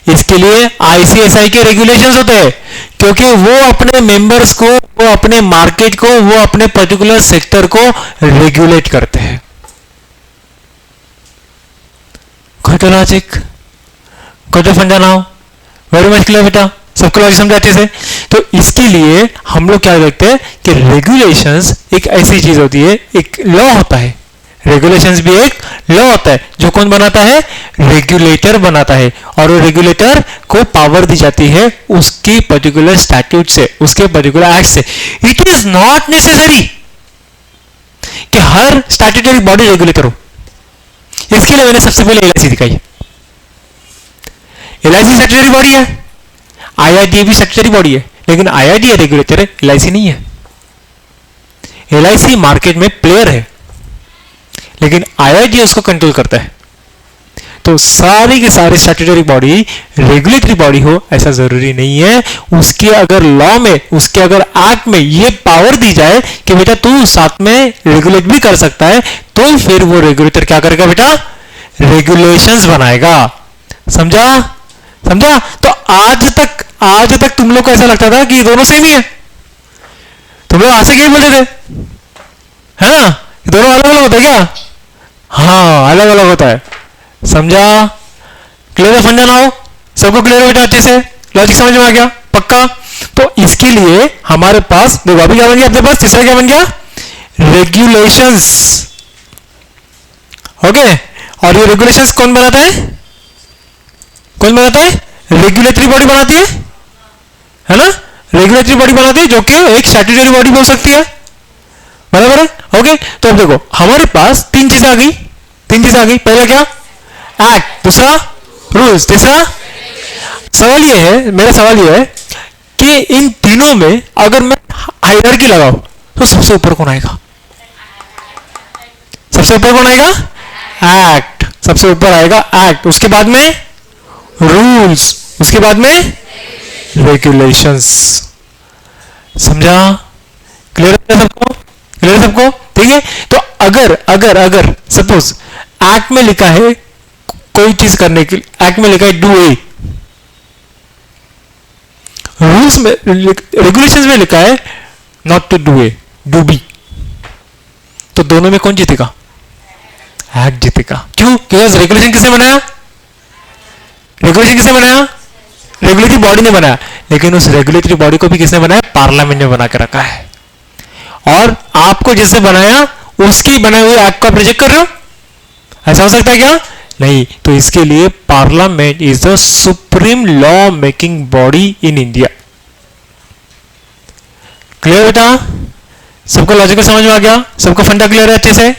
इसके लिए आईसीएसआई के रेगुलेशंस होते हैं, क्योंकि वो अपने मेंबर्स को, वो अपने मार्केट को, वो अपने पर्टिकुलर सेक्टर को रेगुलेट करते हैं। Got the logic? Got the funda now? Very much clear बेटा, सबको लॉजिक समझा अच्छे से? तो इसके लिए हम लोग क्या देखते हैं कि रेगुलेशंस एक ऐसी चीज होती है, एक लॉ होता है, रेगुलेशंस भी एक लॉ होता है जो कौन बनाता है? रेगुलेटर बनाता है। और वो रेगुलेटर को पावर दी जाती है उसके पर्टिकुलर स्टैट्यूट से, उसके पर्टिकुलर एक्ट से। इट इज नॉट नेसेसरी कि हर स्टैट्यूटरी बॉडी रेगुलेटर हो। इसके लिए मैंने सबसे पहले एलआईसी दिखाई। एलआईसी स्टैट्यूटरी बॉडी है, आईआरडीए भी स्टैट्यूटरी बॉडी है, लेकिन आईआरडीए रेगुलेटर है, एलआईसी नहीं है। एलआईसी मार्केट में प्लेयर है, लेकिन आईआरडीए उसको कंट्रोल करता है। तो सारे के सारे स्टैट्यूटरी बॉडी रेगुलेटरी बॉडी हो ऐसा जरूरी नहीं है। उसके अगर लॉ में, उसके अगर एक्ट में ये पावर दी जाए कि बेटा तू साथ में रेगुलेट भी कर सकता है, तो फिर वो रेगुलेटर क्या करेगा बेटा? रेगुलेशंस बनाएगा। समझा? समझा? तो आज तक तुम लोग को ऐसा लगता था कि ये दोनों सेम ही है। तुम लोग आज से क्या बोलते थे, है ना? दोनों अलग अलग होता है क्या? हाँ अलग अलग होता है, समझा? क्लियर है फंडा नाउ? सबको क्लियर बेटा अच्छे से? लॉजिक समझ में आ गया पक्का? तो इसके लिए हमारे पास देखो अभी क्या बन गया अपने पास, तीसरा क्या बन गया? रेगुलेशंस। ओके, और ये रेगुलेशंस कौन बनाता है? कौन बनाता है? रेगुलेटरी बॉडी बनाती है ना? रेगुलेटरी बॉडी बनाती है जो कि एक स्टैट्यूटरी बॉडी बोल सकती है, बराबर है? ओके, तो अब देखो हमारे पास तीन चीजें आ गई, तीन चीजें आ गई। पहला क्या? एक्ट, दूसरा रूल्स, तीसरा। सवाल ये है, मेरा सवाल ये है कि इन तीनों में अगर मैं हायरार्की लगाऊं तो सबसे ऊपर कौन आएगा? सबसे ऊपर कौन आएगा? एक्ट, सबसे ऊपर आएगा एक्ट, उसके बाद में रूल्स, उसके बाद में रेगुलेशंस। समझा? क्लियर है सबको? क्लियर है सबको? ठीक है, तो अगर अगर अगर सपोज एक्ट में लिखा है कोई चीज करने के लिए, एक्ट में लिखा है डू ए, रूल्स में रेगुलेशंस में लिखा है not to do a, do B, तो दोनों में कौन जीतेगा? एक्ट जीतेगा। क्यों? क्योंकि रेगुलेशन किसने बनाया? रेगुलेशन किसने बनाया? रेगुलेटरी बॉडी ने बनाया, लेकिन उस रेगुलेटरी बॉडी को भी किसने बनाया? पार्लियामेंट ने बना के रखा है। और आपको जिसने बनाया उसकी बनाए हुए एक्ट को आप रिजेक्ट कर रहे हो? ऐसा हो सकता है क्या? नहीं। तो इसके लिए parliament is the supreme law making body in India. Clear बेटा? सबको लॉजिकल समझ में आ गया? सबको फंडा क्लियर है अच्छे से?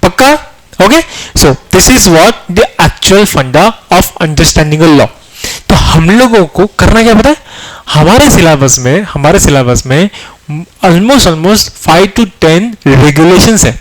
पक्का? Okay, so this is what the actual फंडा ऑफ अंडरस्टैंडिंग लॉ। तो हम लोगों को करना क्या पता है? हमारे सिलेबस में ऑलमोस्ट 5 to 10 रेगुलेशंस है।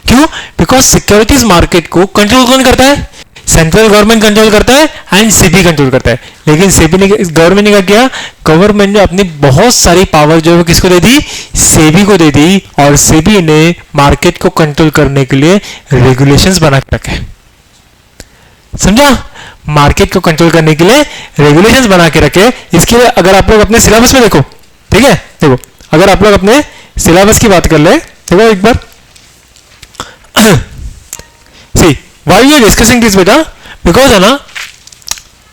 क्यों? बिकॉज सिक्योरिटीज मार्केट को कंट्रोल कौन करता है? सेंट्रल गवर्नमेंट कंट्रोल करता है एंड सेबी कंट्रोल करता है। लेकिन सेबी ने, गवर्नमेंट ने क्या किया? गवर्नमेंट ने अपनी बहुत सारी पावर जो है किसको दे दी? सेबी को दे दी, और सेबी ने मार्केट को कंट्रोल करने के लिए रेगुलेशंस बना के रखे। समझा? मार्केट को कंट्रोल करने के लिए रेगुलेशंस बना के रखे। इसके लिए अगर आप लोग अपने सिलेबस में देखो, ठीक है, देखो अगर आप लोग अपने सिलेबस की बात कर ले, देखो एक बार see why we are discussing this बेटा, बिकॉज है ना,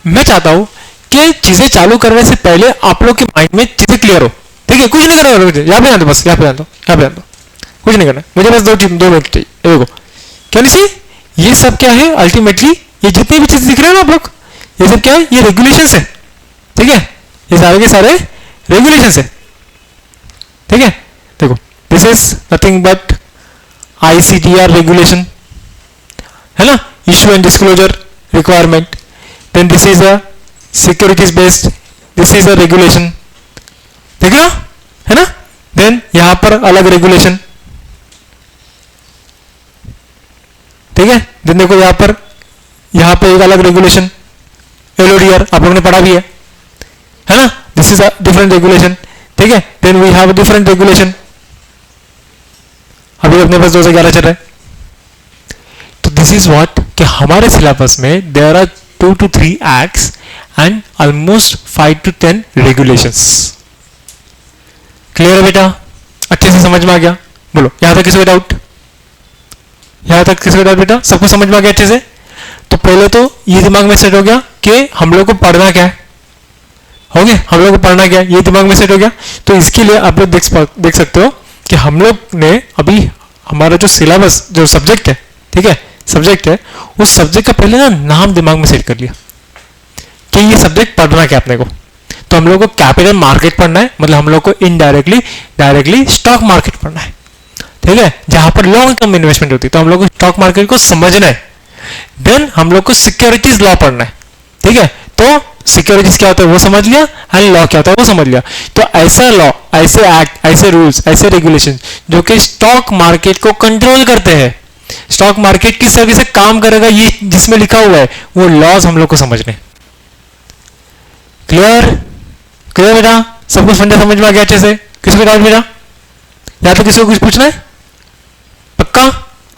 मैं चाहता हूं कि चीजें चालू करने से पहले आप लोग के माइंड में चीजें क्लियर हो। ठीक है, कुछ नहीं करना है, यहाँ पे ध्यान दो, बस यहाँ पे ध्यान दो, यहाँ पे ध्यान दो, कुछ नहीं करना मुझे, बस 2 मिनट चाहिए। देखो क्या नहीं सी, ये सब क्या है? अल्टीमेटली ये जितनी भी चीजें दिख रहे हैं ना आप लोग, ये सब क्या है? ये रेगुलेशंस है। ठीक है, ये सारे के सारे रेगुलेशंस है। ठीक है, देखो this is nothing but ICTR regulation, है ना, issue and disclosure requirement. Then this is a securities based, this is a regulation, देख रहे हो, है ना। देन यहां पर अलग रेगुलेशन, ठीक है। देन देखो यहां पे एक अलग रेगुलेशन, LODR आप लोगों ने पढ़ा भी है ना, this is a different regulation. ठीक है, then we have a different regulation, अभी अपने पास 2011 चल रहा है। तो दिस इज व्हाट कि हमारे सिलेबस में there are 2 to 3 acts and almost 5 to 10 regulations. Clear है बेटा? अच्छे से समझ में आ गया? बोलो यहां तक किसी को डाउट? यहां तक किसी को डाउट बेटा? सबको समझ में आ गया अच्छे से? तो पहले तो ये दिमाग में सेट हो गया कि हम लोग को पढ़ना क्या है, हो गया, हम लोग को पढ़ना क्या है, ये दिमाग में सेट हो गया। तो इसके लिए आप लोग देख सकते हो कि हम लोग ने अभी हमारा जो सिलेबस, जो सब्जेक्ट है, ठीक है, सब्जेक्ट है, उस सब्जेक्ट का पहले ना नाम दिमाग में सेट कर लिया कि ये सब्जेक्ट पढ़ना क्या अपने को। तो हम लोग को कैपिटल मार्केट पढ़ना है, मतलब हम लोग को डायरेक्टली स्टॉक मार्केट पढ़ना है, ठीक है, जहां पर लॉन्ग टर्म इन्वेस्टमेंट होती है। तो हम लोग को स्टॉक मार्केट को समझना है। देन हम लोग को सिक्योरिटीज लॉ पढ़ना है, ठीक है। तो सिक्योरिटीज क्या होता है वो समझ लिया, एंड लॉ क्या होता है वो समझ लिया। तो ऐसा लॉ, ऐसे एक्ट, ऐसे रूल्स, ऐसे रेगुलेशन जो कि स्टॉक मार्केट को कंट्रोल करते हैं, स्टॉक मार्केट किस तरीके से काम करेगा, ये जिसमें लिखा हुआ है, वो लॉज हम लोग को समझने। क्लियर? क्लियर बेटा? सबको फंडा समझ में आ गया अच्छे से? किसी को डाउट बेटा? या तो किसी को कुछ पूछना है? पक्का?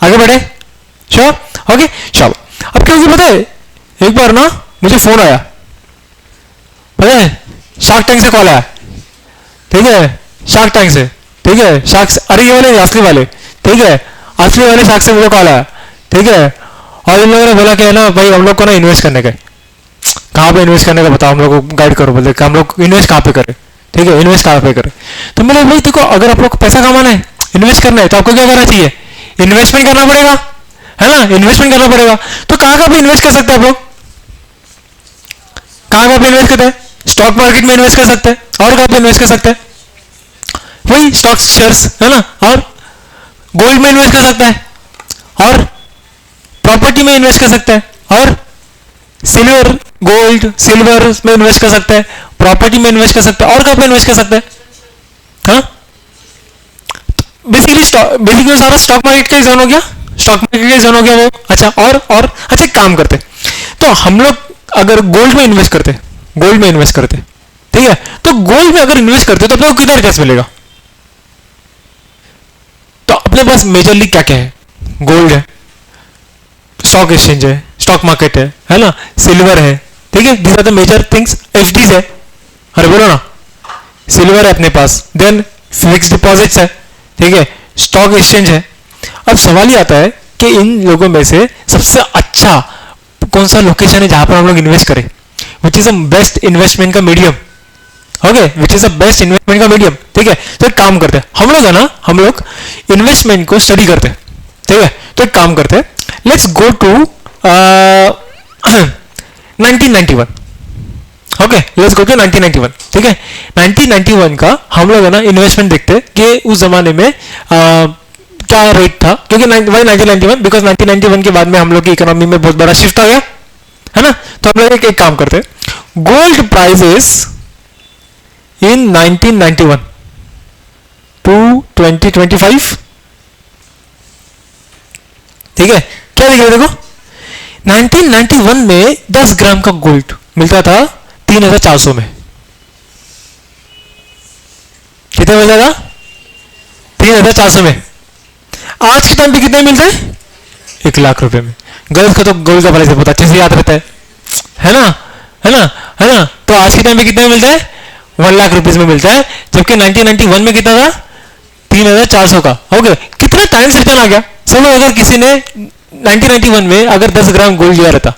आगे बढ़े? श्योर? ओके, चलो। अब क्या होगी पता है, एक बार ना मुझे फोन आया, पता है, शार्क टैंक से कॉल आया, ठीक है, शार्क टैंक से, ठीक है, शार्क, अरे ये वाले असली वाले, ठीक है। असली वाले साख से मुझे कॉल आया, ठीक है, और इन लोगों ने बोला कि है ना भाई हम लोग को ना इन्वेस्ट करने का है। कहाँ पे इन्वेस्ट करने का बताओ, हम लोग को गाइड करो। बोलते हम लोग इन्वेस्ट कहाँ पे करें, ठीक है, इन्वेस्ट कहाँ पे करें। तो मैंने भाई देखो, अगर आप लोग को पैसा कमाना है, इन्वेस्ट करना है, तो आपको क्या करना चाहिए, इन्वेस्टमेंट करना पड़ेगा, है ना, इन्वेस्टमेंट करना पड़ेगा। तो कहाँ पे इन्वेस्ट कर सकते हैं आप लोग, कहाँ पे इन्वेस्ट करते हैं, स्टॉक मार्केट में इन्वेस्ट कर सकते हैं, और कहाँ पे इन्वेस्ट कर सकते हैं, वही स्टॉक्स शेयर्स, है ना, और गोल्ड में इन्वेस्ट कर सकता है, और प्रॉपर्टी में इन्वेस्ट कर सकते हैं, और सिल्वर, गोल्ड सिल्वर में इन्वेस्ट कर सकते हैं, प्रॉपर्टी में इन्वेस्ट कर सकते हैं, और कहाँ पे इन्वेस्ट कर सकते हैं, हाँ, बेसिकली सारा स्टॉक मार्केट का ही जोन हो गया, स्टॉक मार्केट का ही जोन हो गया वो। अच्छा, और अच्छा एक काम करते, तो हम लोग अगर गोल्ड में इन्वेस्ट करते, गोल्ड में इन्वेस्ट करते, ठीक है, तो गोल्ड में अगर इन्वेस्ट करते तो अपने को कितना रिटर्न मिलेगा। तो अपने पास मेजरली क्या क्या है, गोल्ड है, स्टॉक एक्सचेंज है, स्टॉक मार्केट है ना, सिल्वर है, ठीक है, these are the major things. FDs है, अरे बोलो ना, सिल्वर है अपने पास, देन फिक्स डिपॉजिट्स है, ठीक है, स्टॉक एक्सचेंज है। अब सवाल ये आता है कि इन लोगों में से सबसे अच्छा कौन सा लोकेशन है जहां पर हम लोग इन्वेस्ट करें, which is a best investment का medium, okay, which is a best investment का मीडियम, ठीक है। तो एक काम करते हैं हम लोग, है ना, हम लोग इन्वेस्टमेंट को स्टडी करते हैं, ठीक है। तो एक काम करते हैं, let's go to 1991, okay, let's go to 1991, ठीक है। 1991 का हम लोग है ना इन्वेस्टमेंट देखते हैं कि उस जमाने में क्या रेट था, क्योंकि 1991 बिकॉज 1991 के बाद में हम लोग की इकोनॉमी में बहुत बड़ा शिफ्ट आ गया, है ना। तो हम लोग एक काम करते हैं, गोल्ड प्राइजेस इन 1991 टू 2025, ठीक है। क्या दिख रहा है देखो, 1991 में 10 ग्राम का गोल्ड मिलता था 3,400 में, कितने मिलता था, 3,400 में। आज के टाइम पे कितने मिलते हैं, 1,00,000 रुपए में। गर्ल्स का तो गोल्ड का प्राइस बहुत अच्छे से याद रहता है ना, है ना, है ना। तो आज के टाइम पे कितने में मिलता है, 1,00,000 रुपीज में मिलता है, जबकि 1991 में कितना था, 3,400 का। ओके, कितना टाइम रिटर्न आ गया। चलो अगर किसी ने 1991 में अगर 10 ग्राम गोल्ड लिया रहता,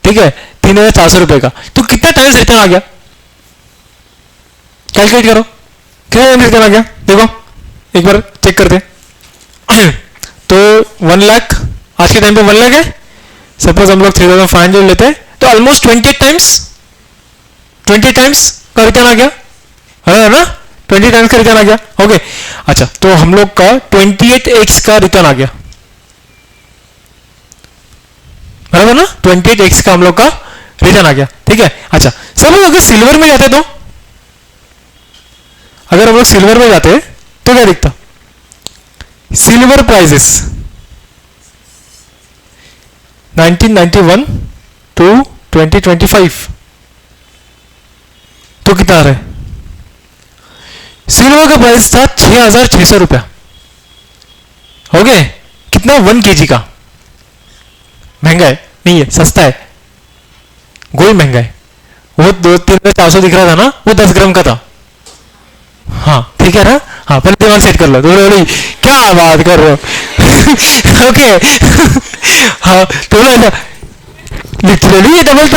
ठीक है, 3,400 रुपए का, तो कितना टाइम रिटर्न आ गया, कैलकुलेट करो, कितना टाइम रिटर्न आ गया, देखो एक बार चेक करते हैं। तो 1,00,000 आज के टाइम पे 1,00,000 है, सपोज हम लोग 3,500 लेते हैं, तो ऑलमोस्ट 28 टाइम्स का रिटर्न आ गया, है ना, 20 टाइम्स का रिटर्न आ गया। ओके, अच्छा, तो हम लोग का 28x का रिटर्न आ गया, बराबर ना, 28x का हम लोग का रिटर्न आ गया, ठीक है। अच्छा, सपोज अगर सिल्वर में जाते, तो अगर हम लोग सिल्वर में जाते तो क्या दिखता, सिल्वर प्राइजेस 1991 टू 2025, तो कितना आ रहा है, सिल्वर का प्राइस था 6,600 रुपया, ओके, कितना 1 kg का, महंगा है नहीं है, सस्ता है, गोल्ड महंगा है। वो 2,300-400 दिख रहा था ना, वो 10 ग्राम का था, हाँ ठीक है ना, हाँ पहले दिमाग सेट कर लो, तो बोले क्या बात कर रहे हो। ओके, हाँ तो बोला ऐसा लिटरली ये डबल,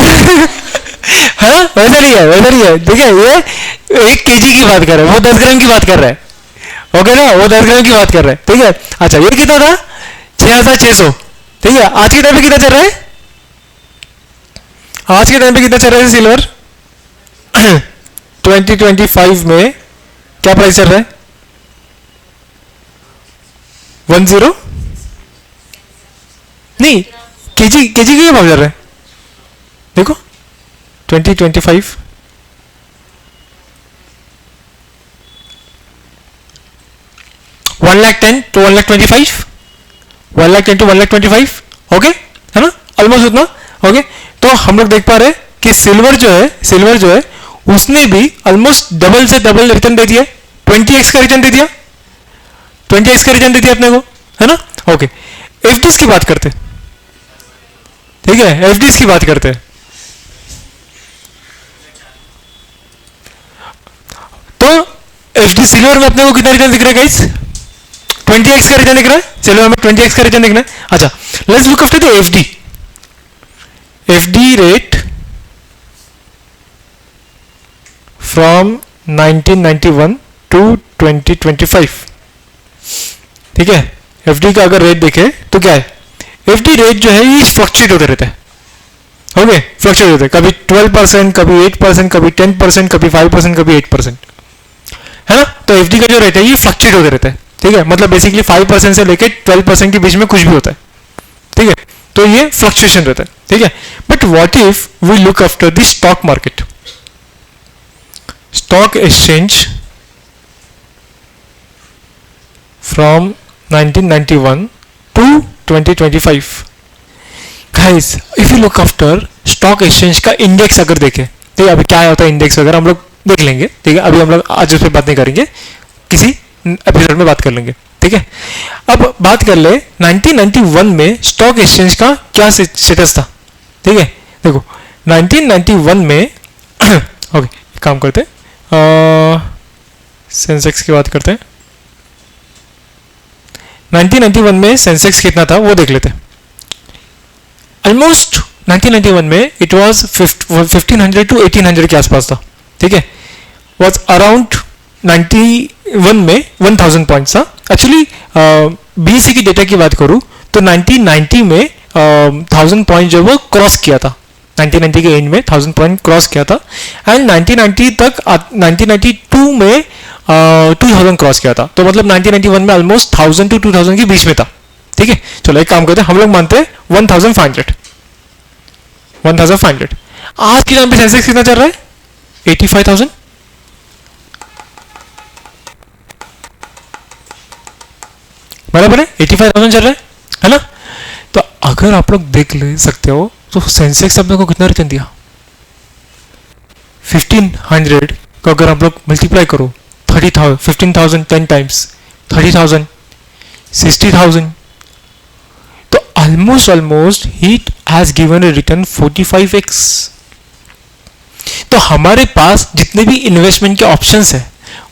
हाँ वैसा नहीं है, वैसा नहीं है, ठीक है, ये 1 kg की बात कर रहे हैं, वो 10 ग्राम की बात कर रहा है, ओके ना, वो 10 ग्राम की बात कर रहे हैं, ठीक है। अच्छा, ये कितना था, 6,600, ठीक है। आज के टाइम पे कितना चल रहा है, आज के टाइम पे कितना चल रहा है सिल्वर 2025 में क्या प्राइस चल रहा है, 10 नहीं, केजी के क्या भाव चल रहा है, देखो 2025 1,10,000 to 1,25,000, 1,10,000 to 1,25,000, ओके, है ना, ऑलमोस्ट उतना, ओके। तो हम लोग देख पा रहे हैं कि सिल्वर जो है उसने भी ऑलमोस्ट डबल से डबल रिटर्न दे दिया, 20x का रिटर्न दे दिया, 20x का रिटर्न दे दिया अपने को, है ना। ओके, एफडीज की बात करते, ठीक है, एफडीज की बात करते हैं। तो एफडी सिल्वर में अपने को कितना रिटर्न दिख रहा है गाइस, 20x का रिटर्न दिख रहा है, चलो हमें 20x का रिटर्न देखना है। अच्छा, let's look after the FD rate from 1991 to 2025। ठीक है, एफडी का अगर रेट देखे तो क्या है, एफडी रेट जो है ये फ्लक्चुएट होते रहते हैं। ओके, फ्लक्चुएट होते हैं, कभी 12%, कभी 8%, कभी 10%, कभी 5%, कभी 8%, है ना। तो एफडी का जो रेट है ये फ्लक्चुएट होते रहता है। ठीक है, मतलब बेसिकली 5% से लेके 12% के बीच में कुछ भी होता है। ठीक है, तो ये फ्लक्चुएशन रहता है। ठीक है, but what if we look after the stock market, stock exchange from 1991 to 2025। Guys, if you look after stock exchange का इंडेक्स अगर देखें, ठीक है, अभी क्या होता है इंडेक्स वगैरह हम लोग देख लेंगे। ठीक है, अभी हम लोग आज उस पर बात नहीं करेंगे, किसी एपिसोड में बात कर लेंगे। ठीक है, अब बात कर ले 1991 में स्टॉक एक्सचेंज का क्या स्टेटस था। ठीक है, देखो 1991 में ओके, काम करते हैं, सेंसेक्स की बात करते हैं। 1991 में सेंसेक्स कितना था वो देख लेते हैं। ऑलमोस्ट 1991 में इट वाज 1500 टू 1800 के आसपास था। ठीक है, वाज अराउंड 91 में 1000 पॉइंट्स था। एक्चुअली बीएससी की डेटा की बात करूं तो 1990 में 1000 पॉइंट जो वो क्रॉस किया था, 1990 के एंड में 1000 पॉइंट क्रॉस किया था, एंड 1990 तक 1992 में 2000 क्रॉस किया था। तो मतलब 1991 में ऑलमोस्ट 1000 टू 2000 के बीच में था। ठीक है, चलो एक काम करते हैं, हम लोग मानते हैं 1500। आज के टाइम पे सेंसेक्स कितना चल रहा है, 85,000। बराबर है, 85,000 चल रहा है ना। तो अगर आप लोग देख ले सकते हो तो सेंसेक्स अपने को कितना रिटर्न दिया, 1500 को अगर आप लोग मल्टीप्लाई करो 30,000, 15,000 10 टाइम्स 30,000, 60,000, तो almost he has given A return 45x। तो हमारे पास जितने भी इन्वेस्टमेंट के ऑप्शंस है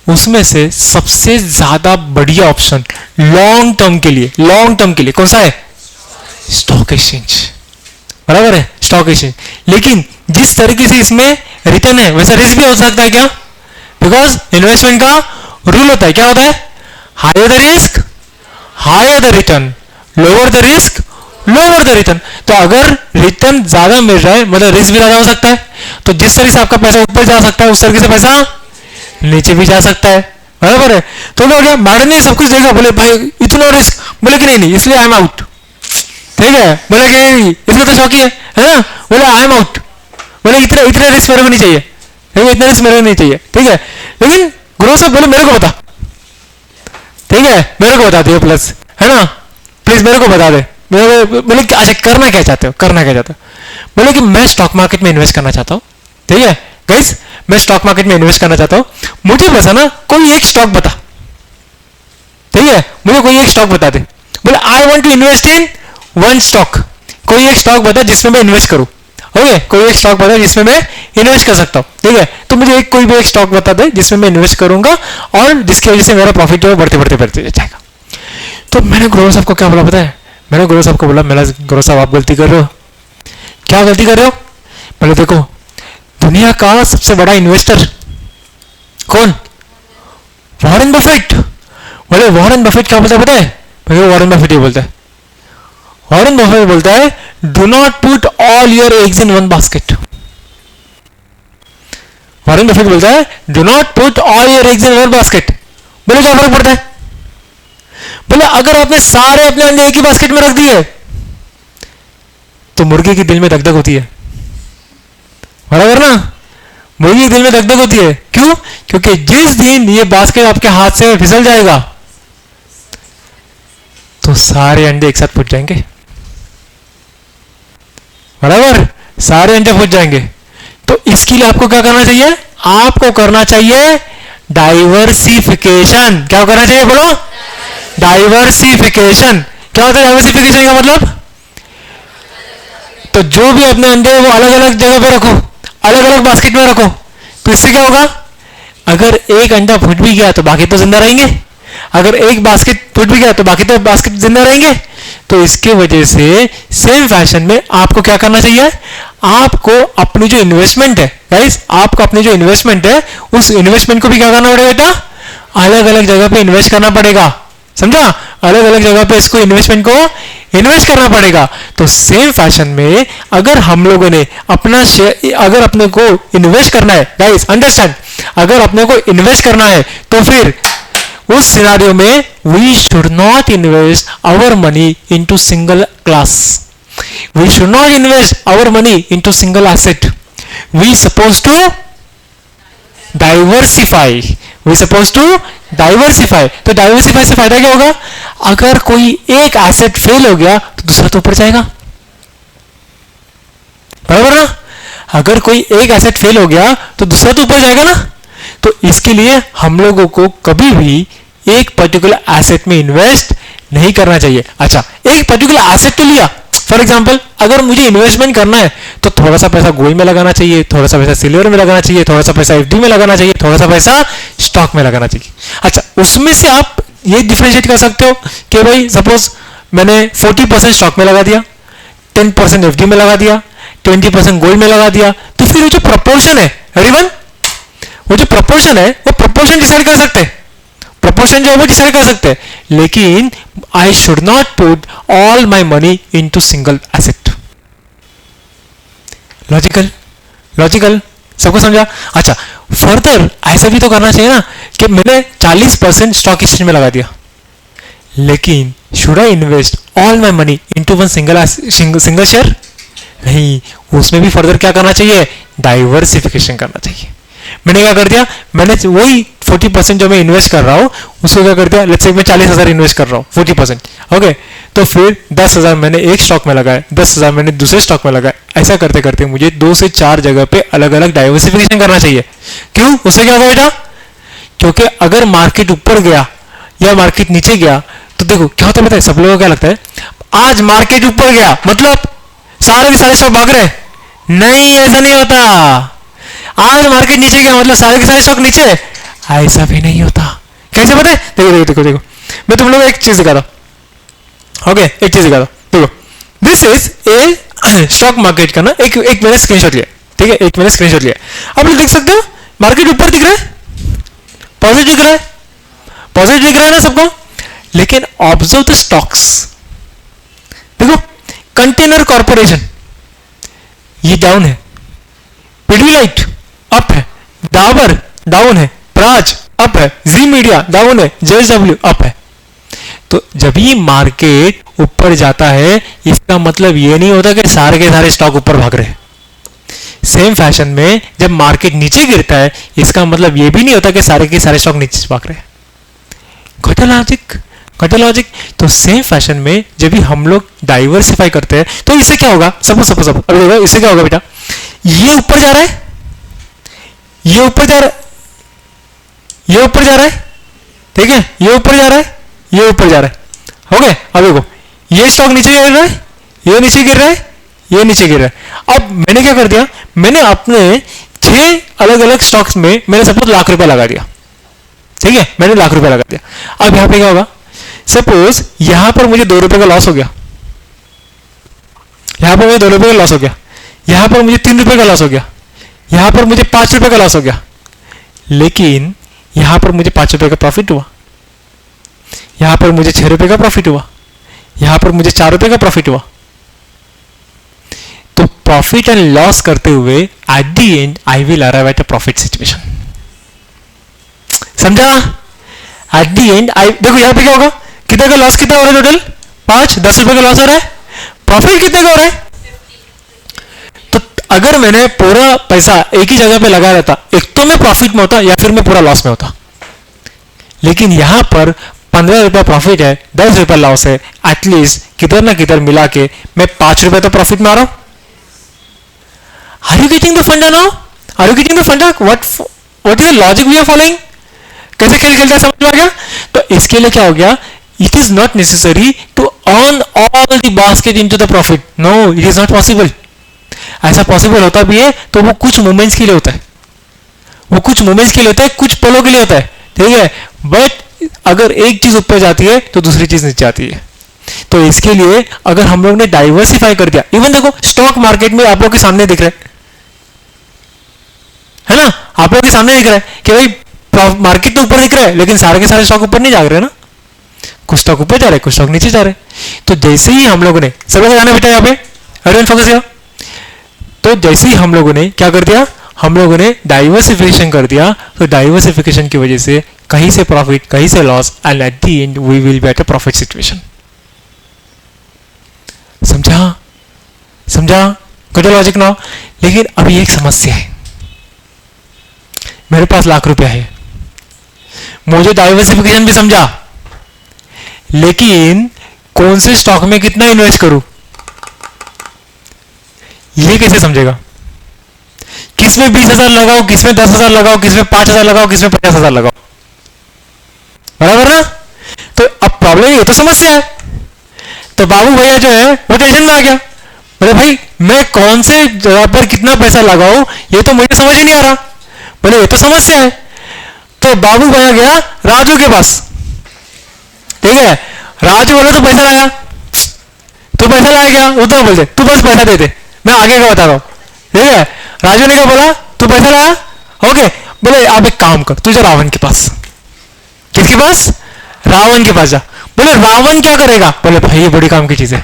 उसमें से सबसे ज्यादा बढ़िया ऑप्शन लॉन्ग टर्म के लिए कौन सा है, स्टॉक एक्सचेंज। बराबर है, स्टॉक एक्सचेंज। लेकिन जिस तरीके से इसमें रिटर्न है वैसा रिस्क भी हो सकता है क्या, बिकॉज इन्वेस्टमेंट का रूल होता है, क्या होता है, higher the risk higher the return, lower the risk lower the return. तो अगर रिटर्न ज्यादा मिल रहा है मतलब रिस्क भी ज्यादा हो सकता है। तो जिस तरीके से आपका पैसा ऊपर जा सकता है उस तरीके से पैसा नीचे भी जा सकता है। बराबर है, तो क्या हो गया, मैडम ने सब कुछ देखा, बोले भाई इतना रिस्क, बोले कि नहीं इसलिए आई एम आउट। ठीक है, बोले कि इसमें तो शौकी है ना, बोले आई एम आउट, बोले इतना रिस्क मेरे को नहीं चाहिए, इतना रिस्क मेरे को नहीं चाहिए। ठीक है, लेकिन गुरु साहब बोले मेरे को बता, ठीक है मेरे को बता दियो प्लस, है ना, प्लीज मेरे को बता दे। बोले अच्छा करना क्या चाहते हो, बोले कि मैं स्टॉक मार्केट में इन्वेस्ट करना चाहता हूँ। ठीक है गाइस, मैं स्टॉक मार्केट में इन्वेस्ट करना चाहता हूँ, मुझे बस है ना कोई एक स्टॉक बता। ठीक है, मुझे कोई एक स्टॉक बता दे। बोले I want to invest in one stock, कोई एक स्टॉक बता जिसमें मैं इन्वेस्ट करूं। ओके, कोई एक स्टॉक बता जिसमें मैं इन्वेस्ट कर सकता हूं। ठीक है, तो मुझे कोई भी एक स्टॉक बता दे जिसमें मैं इन्वेस्ट करूंगा और जिसकी वजह से मेरा प्रॉफिट जो है बढ़ते जाएगा। तो मैंने गुरु साहब को क्या बोला पता है, मैंने गुरु साहब को बोला, मेरा गुरु साहब आप गलती कर रहे हो। क्या गलती कर रहे हो, बोले देखो दुनिया का सबसे बड़ा इन्वेस्टर कौन, वॉरेन बफेट। बोले वॉरेन बफेट क्या बोलता है पता है, बोले वॉरेन बफेट ये बोलता है, वॉरेन बफेट बोलता है do not put all your eggs in one basket. Warren Buffett बोलता है do not put all your eggs in one basket. बोले क्या फर्क पड़ता है, बोले अगर आपने सारे अपने अंडे एक ही बास्केट में रख दिए तो मुर्गे के दिल में धक-धक होती है। बराबर ना, मुर्गी के दिल में धक-धक होती है, क्यों, क्योंकि जिस दिन ये बास्केट आपके हाथ से फिसल जाएगा तो सारे अंडे एक साथ फूट जाएंगे। बराबर, सारे अंडे फूट जाएंगे। तो इसके लिए आपको क्या करना चाहिए, आपको करना चाहिए डाइवर्सिफिकेशन। क्या करना चाहिए बोलो, डाइवर्सिफिकेशन। क्या होता है डाइवर्सिफिकेशन का मतलब, तो जो भी अपने अंडे वो अलग अलग जगह पे रखो, अलग अलग बास्केट में रखो। तो इससे क्या होगा, अगर एक अंडा फूट भी गया तो बाकी तो जिंदा रहेंगे, अगर एक बास्केट टूट भी गया तो बाकी तो बास्केट जिंदा रहेंगे। तो इसके वजह से सेम फैशन में आपको क्या करना चाहिए, आपको अपनी जो इन्वेस्टमेंट है गाइस, आपको अपनी जो इन्वेस्टमेंट है उस इन्वेस्टमेंट को भी क्या करना पड़ेगा बेटा, अलग अलग जगह पे इन्वेस्ट करना पड़ेगा, समझा, अलग अलग जगह पे इसको इन्वेस्टमेंट को इन्वेस्ट करना पड़ेगा। तो सेम फैशन में अगर हम लोगों ने अपना शेयर, अगर अपने को इन्वेस्ट करना है गाइस, अंडरस्टैंड, अगर अपने को इन्वेस्ट करना है तो फिर उस सिनारियो में we should not invest our money into single class, we should not invest our money into single asset, we suppose to diversify, we suppose to diversify. तो डाइवर्सिफाई से फायदा क्या होगा, अगर कोई एक एसेट फेल हो गया तो दूसरा तो ऊपर जाएगा, बराबर ना, अगर कोई एक एसेट फेल हो गया तो दूसरा तो ऊपर जाएगा ना। तो इसके लिए हम लोगों को कभी भी एक पर्टिकुलर एसेट में इन्वेस्ट नहीं करना चाहिए। अच्छा, एक पर्टिकुलर एसेट तो लिया, फॉर एग्जांपल अगर मुझे इन्वेस्टमेंट करना है तो थोड़ा सा पैसा गोल्ड में लगाना चाहिए, थोड़ा सा पैसा सिल्वर में लगाना चाहिए, थोड़ा सा पैसा एफडी में लगाना चाहिए, थोड़ा सा पैसा स्टॉक में लगाना चाहिए। अच्छा, उसमें से आप ये डिफरेंशिएट कर सकते हो कि भाई सपोज मैंने 40% स्टॉक में लगा दिया, 10% एफडी में लगा दिया, 20% गोल्ड में लगा दिया, तो फिर वो जो प्रपोर्शन है एवरीवन, वो जो प्रपोर्शन है वो प्रपोर्शन डिसाइड कर सकते हैं, प्रपोर्शन जो है वो डिसाइड कर सकते हैं, लेकिन I should not put all my money into single asset. Logical, logical, सबको समझा। अच्छा, फर्दर ऐसा भी तो करना चाहिए ना कि मैंने 40% स्टॉक एक्सचेंज में लगा दिया, लेकिन should I invest all my money into one single share? नहीं, उसमें भी फर्दर क्या करना चाहिए, डाइवर्सिफिकेशन करना चाहिए। मैंने क्या कर दिया, मैंने वही 40% जो मैं इन्वेस्ट कर रहा हूं उसको क्या कर दिया, लेट्स से मैं 40,000 इन्वेस्ट कर रहा हूं 40%, ओके, तो फिर 10,000 मैंने एक स्टॉक में लगाया, 10,000 मैंने दूसरे स्टॉक में लगाया। ऐसा करते करते मुझे 2 से 4 जगह पे अलग अलग डाइवर्सिफिकेशन करना चाहिए। क्यों, उससे क्या होगा बेटा, क्योंकि अगर मार्केट ऊपर गया या मार्केट नीचे गया तो देखो क्या होता है पता है, सब लोगों को क्या लगता है, आज मार्केट ऊपर गया मतलब सारे के सारे स्टॉक भाग रहे, नहीं ऐसा नहीं होता। आज मार्केट नीचे गया मतलब सारे के सारे स्टॉक नीचे, ऐसा भी नहीं होता। कैसे पता है, देखो देखो देखो देखो, मैं तुम लोगों को एक चीज दिखा रहा हूं, ओके, एक चीज दिखा रहा हूं, देखो, this is a stock market का ना एक मैंने स्क्रीनशॉट लिया, ठीक है, एक मैंने स्क्रीनशॉट लिया। आप लोग देख सकते हो मार्केट ऊपर दिख रहा है, पॉजिटिव दिख रहा है, पॉजिटिव दिख रहा है ना सबको, लेकिन ऑब्जर्व द स्टॉक्स, देखो कंटेनर कॉर्पोरेशन ये डाउन है, पिडीलाइट अप है, डाबर डाउन है, प्राज अप है, जी मीडिया डाउन है, जेएसडब्ल्यू अप है। तो जब ये मार्केट ऊपर जाता है इसका मतलब ये नहीं होता कि सारे के सारे स्टॉक ऊपर भाग रहे हैं। सेम फैशन में जब मार्केट नीचे गिरता है इसका मतलब ये भी नहीं होता कि सारे के सारे स्टॉक नीचे भाग रहे हैं। घटा लॉजिक, घटा लॉजिक। तो सेम फैशन में जब भी हम लोग डाइवर्सिफाई करते हैं तो इससे क्या होगा, सपोज सपोज सपोज अभी देखो इससे क्या होगा बेटा, ये ऊपर जा रहा है, ये ऊपर जा रहा है, ये ऊपर जा रहा है, ठीक है, ये ऊपर जा रहा है, ये ऊपर जा रहा है, ओके। अब देखो ये स्टॉक नीचे गिर रहा है, ये नीचे गिर रहा है, ये नीचे गिर रहा है। अब मैंने क्या कर दिया, मैंने अपने 6 अलग अलग स्टॉक्स में मैंने सपोज लाख रुपए लगा दिया, ठीक है, मैंने लाख रुपए लगा दिया। अब यहां पे क्या होगा, सपोज यहां पर मुझे 2 रुपए का लॉस हो गया, यहां पर मुझे 2 रुपए का लॉस हो गया, यहां पर मुझे 3 रुपए का लॉस हो गया, यहां पर मुझे 5 रुपए का लॉस हो गया, लेकिन यहां पर मुझे 5 रुपए का प्रॉफिट हुआ, यहां पर मुझे 6 रुपए का प्रॉफिट हुआ, यहां पर मुझे 4 रुपए का प्रॉफिट हुआ। तो प्रॉफिट एंड लॉस करते हुए eight the and I will arrive at a profit situation, समझा। एट द एंड आई, देखो यहां पे क्या होगा, कितने का लॉस कितना हो रहा है टोटल, 5, 10 रुपए का लॉस हो रहा है, प्रॉफिट कितने का हो रहा है। तो अगर मैंने पूरा पैसा एक ही जगह पे लगा रहता, एक तो मैं प्रॉफिट में होता या फिर मैं पूरा लॉस में होता, लेकिन यहां पर 15 रुपए प्रॉफिट है, 10 रुपए लॉस है, एटलीस्ट किधर ना किधर मिला के मैं 5 रुपए तो प्रॉफिट में आ रहा हूं। Are you getting the funda now, are you getting the funda, what is the logic we are following, कैसे खेल खेलता है समझ में आ गया। तो इसके लिए क्या हो गया, it is not necessary to earn all the basket into the profit, no it is not possible. ऐसा पॉसिबल होता भी है तो वो कुछ मोमेंट्स के लिए होता है, वो कुछ मोमेंट्स के लिए होता है, कुछ पलों के लिए होता है, ठीक है, बट अगर एक चीज ऊपर जाती है तो दूसरी चीज नीचे आती है। तो इसके लिए अगर हम लोग ने डाइवर्सिफाई कर दिया, इवन देखो स्टॉक मार्केट में आप लोग के सामने दिख रहा है ना, आप लोग के सामने दिख रहा है कि भाई मार्केट तो ऊपर दिख रहा है लेकिन सारे के सारे स्टॉक ऊपर नहीं जा रहे ना, कुछ स्टॉक ऊपर जा रहे कुछ स्टॉक नीचे जा रहे। तो जैसे ही हम लोगों ने, सब लोग ध्यान बेटा यहाँ पे एवरीवन फोकस किया, तो जैसे ही हम लोगों ने क्या कर दिया, हम लोगों ने डाइवर्सिफिकेशन कर दिया, तो डाइवर्सिफिकेशन की वजह से कहीं से प्रॉफिट कहीं से loss, and at the end we will be at a profit situation. समझा समझा गुड लॉजिक नाउ। लेकिन अभी एक समस्या है, मेरे पास लाख रुपया है, मुझे डाइवर्सिफिकेशन भी समझा, लेकिन कौन से स्टॉक में कितना इन्वेस्ट करूं ये कैसे समझेगा? किसमें 20,000 लगाओ, किसमें 10,000 लगाओ, किसमें 5,000 लगाओ, किसमें 50,000 लगाओ, बराबर ना? तो अब प्रॉब्लम ये तो समस्या है। तो बाबू भैया जो है वो टेंशन में आ गया, बोले भाई मैं कौन से जगह पर कितना पैसा लगाऊं ये तो मुझे समझ ही नहीं आ रहा। बोले ये तो समस्या है। तो बाबू भैया गया राजू के पास, ठीक है, राजू बोला तो पैसा लाया, तू पैसा लाया क्या, वो तो बोलते तू बस पैसा दे दे मैं आगे का बता रहा हूं, ठीक है। राजू ने क्या बोला, तू पैसा लाया, ओके, बोले आप एक काम कर, तू जा रावण के पास। किसके पास? रावण के पास जा। बोले रावण क्या करेगा? बोले भाई ये बड़ी काम की चीज है,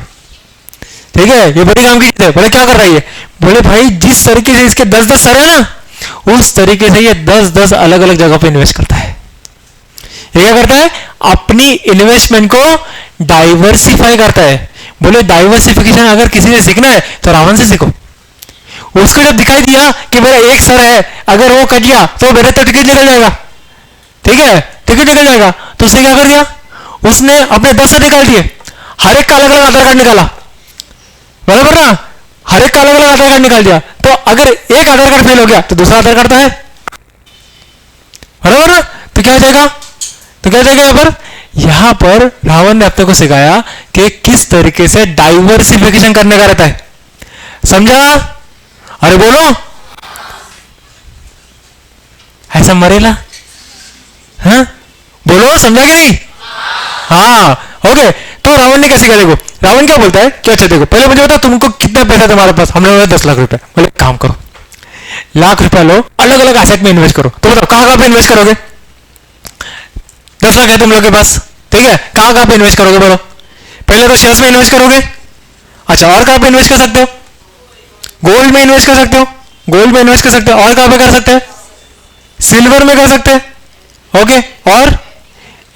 ठीक है, ये बड़ी काम की चीज है। बोले क्या कर रहा है ये? बोले भाई जिस तरीके से इसके 10-10 सर है ना, उस तरीके से ये 10-10 अलग अलग जगह पे इन्वेस्ट करता है। ये क्या करता है? अपनी इन्वेस्टमेंट को डाइवर्सिफाई करता है। बोले डाइवर्सिफिकेशन अगर किसी से सीखना है तो रावण से सीखो। उसको जब दिखाई दिया कि मेरा एक सर है, अगर वो कट गया तो मेरा तो टिकट निकल जाएगा, ठीक है, टिकट निकल जाएगा, तो उसने क्या कर दिया, उसने अपने 10 सर निकाल दिए, हर एक का अलग अलग आधार कार्ड निकाला, बराबर ना, हर एक का अलग अलग आधार कार्ड निकाल दिया। तो अगर एक आधार कार्ड फेल हो गया तो दूसरा आधार कार्ड तो है, बराबर ना, तो क्या हो जाएगा, तो क्या हो जाएगा यहां पर रावण ने अपने को सिखाया कि किस तरीके से डाइवर्सिफिकेशन करने का रहता है। समझा? अरे बोलो, ऐसा मरेला, हाँ बोलो, समझा कि नहीं? हाँ, ओके। तो रावण ने क्या सिखाया, देखो रावण क्या बोलता है कि अच्छा देखो पहले मुझे बताओ तुमको कितना पैसा तुम्हारे पास। हम लोगों ने 10 लाख रुपए। बोले काम करो, लाख रुपया लो, अलग अलग एसेट में इन्वेस्ट करो। तो बताओ कहां कहां पे इन्वेस्ट करोगे? 10 लाख है तुम लोग के पास, ठीक है, कहां कहां पे इन्वेस्ट करोगे बोलो? पहले तो शेयर्स में इन्वेस्ट करोगे, अच्छा, और कहां पे इन्वेस्ट कर सकते हो? गोल्ड में इन्वेस्ट कर सकते हो, गोल्ड में इन्वेस्ट कर सकते हो, और कहां पे कर सकते हैं? सिल्वर में कर सकते हैं, ओके, और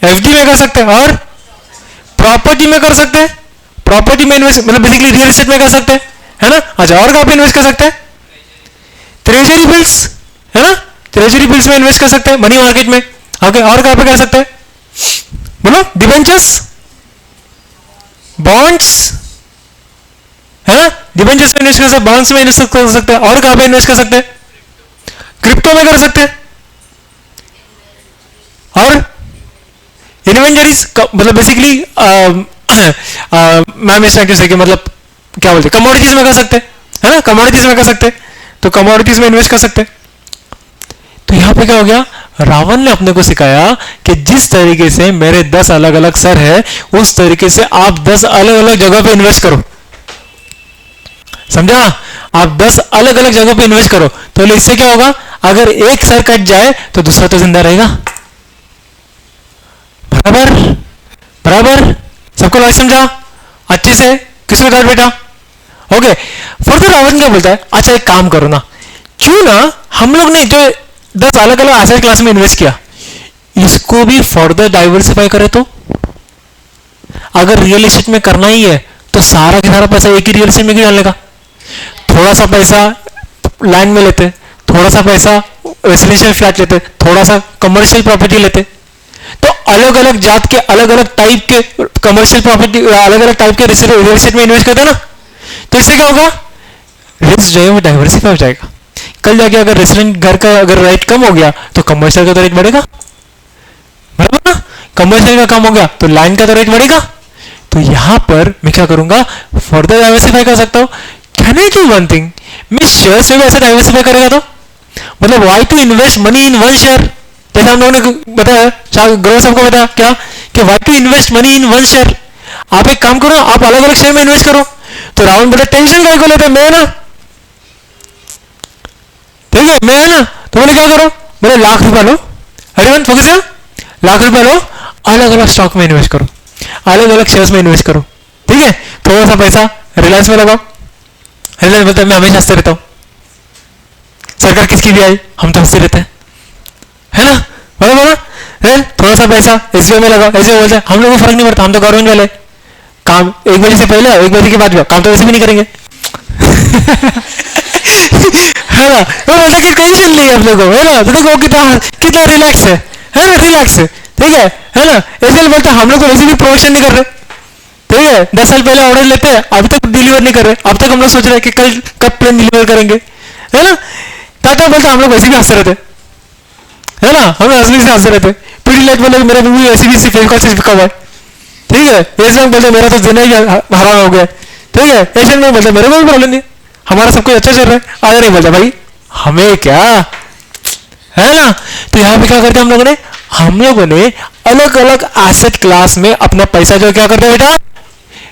एफडी में कर सकते हैं, और प्रॉपर्टी में कर सकते हैं, प्रॉपर्टी में इन्वेस्ट मतलब बेसिकली रियल एस्टेट में कर सकते हैं, है ना, अच्छा, और कहां पे इन्वेस्ट कर सकते हैं? ट्रेजरी बिल्स, है ना, ट्रेजरी बिल्स में इन्वेस्ट कर सकते हैं, मनी मार्केट में, ओके, और कहां पे कर सकते हैं बोलो? डिबेंचर्स, बॉन्ड्स, है ना, डिबेंचर्स में इन्वेस्ट कर सकते हैं, बॉन्ड्स में इन्वेस्ट कर सकते हैं, और कहां पे इन्वेस्ट कर सकते हैं? क्रिप्टो में कर सकते हैं, और इन्वेंटरीज मतलब बेसिकली मैम इस टाइम से कि मतलब क्या बोलते हैं, कमोडिटीज में कर सकते हैं, है ना, कमोडिटीज में कर सकते हैं, तो कमोडिटीज में इन्वेस्ट कर सकते हैं। तो यहां पे क्या हो गया, रावण ने अपने को सिखाया कि जिस तरीके से मेरे 10 अलग अलग सर है, उस तरीके से आप 10 अलग अलग जगह पे इन्वेस्ट करो। समझा? आप 10 अलग अलग जगह पे इन्वेस्ट करो, तो इससे क्या होगा, अगर एक सर कट जाए तो दूसरा तो जिंदा रहेगा, बराबर बराबर, सबको लॉजिक समझा अच्छे से? किसको डाउट बेटा? ओके। फर्दर रावण क्या बोलता है, अच्छा एक काम करो ना, क्यों ना हम लोग ने जो 10 अलग अलग एसेट क्लास में इन्वेस्ट किया, इसको भी फर्दर डाइवर्सिफाई करे। तो अगर रियल एस्टेट में करना ही है तो सारा का सारा पैसा एक ही रियल एस्टेट में क्यों डालने का? थोड़ा सा पैसा लैंड में लेते, थोड़ा सा पैसा रेसिडेंशियल फ्लैट लेते, थोड़ा सा कमर्शियल प्रॉपर्टी लेते, तो अलग अलग जात के अलग अलग टाइप के कमर्शियल प्रॉपर्टी, अलग अलग टाइप के रियल एस्टेट में इन्वेस्ट करते ना, तो इससे क्या होगा, रिस्क जो है वो डाइवर्सिफाई हो जाएगा। कल जाके अगर रेसिडेंट घर का अगर रेट कम हो गया तो कमर्शियल का तो रेट बढ़ेगा, बराबर ना, कमर्शियल का कम हो गया तो लैंड का तो रेट बढ़ेगा। तो यहां पर मैं क्या करूंगा, फर्दर डाइवर्सिफाई कर सकता हूं। Can I do one thing, मैं शेयर से भी ऐसा डाइवर्सिफाई करेगा तो मतलब why to invest money in one share, जैसे हम लोगों ने बताया, ग्रो सबको बताया क्या, कि why to invest money in one share. आप एक काम करो, आप अलग अलग शेयर में इन्वेस्ट करो। तो राहुल बोले टेंशन काय को लेते, मैं ना, ठीक है मैं है ना, तो बोले क्या करो, बोले ₹1,00,000 लो, एवरीवन फोकस है, ₹1,00,000 लो, अलग अलग स्टॉक में इन्वेस्ट करो, अलग अलग शेयर्स में इन्वेस्ट करो, ठीक है। थोड़ा सा पैसा रिलायंस में लगाओ। रिलायंस बोलता है मैं हमेशा हंसते रहता हूं, सरकार किसकी भी आई हम तो हंसते रहते हैं, है ना, बराबर है। थोड़ा सा पैसा एसबीआई में लगाओ, ऐसे बोलते हैं हम लोगों को फर्क नहीं पड़ता, हम तो गवर्नमेंट वाले, काम 1 बजे से पहले 1 बजे के बाद भी काम तो वैसे भी नहीं करेंगे है ना। वो बोलता कि टेंशन नहीं है आप लोगों को, है ना, तो देखो कितना कितना रिलैक्स है ना, रिलैक्स है, ठीक है ना। ऐसे बोलते हम लोग को वैसे भी प्रोडक्शन नहीं कर रहे, ठीक है, 10 साल पहले ऑर्डर लेते हैं, अभी तक डिलीवर नहीं कर रहे, अब तक हम लोग सोच रहे हैं कि कल कब प्लेन डिलीवर करेंगे, है ना। टाटा बोलता हम लोग वैसे भी हंसते रहते, है ना, हम लोग हंसने से हंसते रहते। पीडी लाइट बोले मेरा भी ऐसी भी फेविकॉल से चिपका हुआ है, ठीक है। एशियन बोलते मेरा तो जीना ही हराम हो गया, ठीक है। एशियन में बोलते मेरे को भी प्रॉब्लम नहीं, हमारा सब कुछ अच्छा चल रहा है, आगे नहीं बोलता भाई हमें क्या, है ना। तो यहाँ पे क्या करते हम लोगों ने, हम लोगों ने अलग अलग एसेट क्लास में अपना पैसा जो क्या करते बेटा,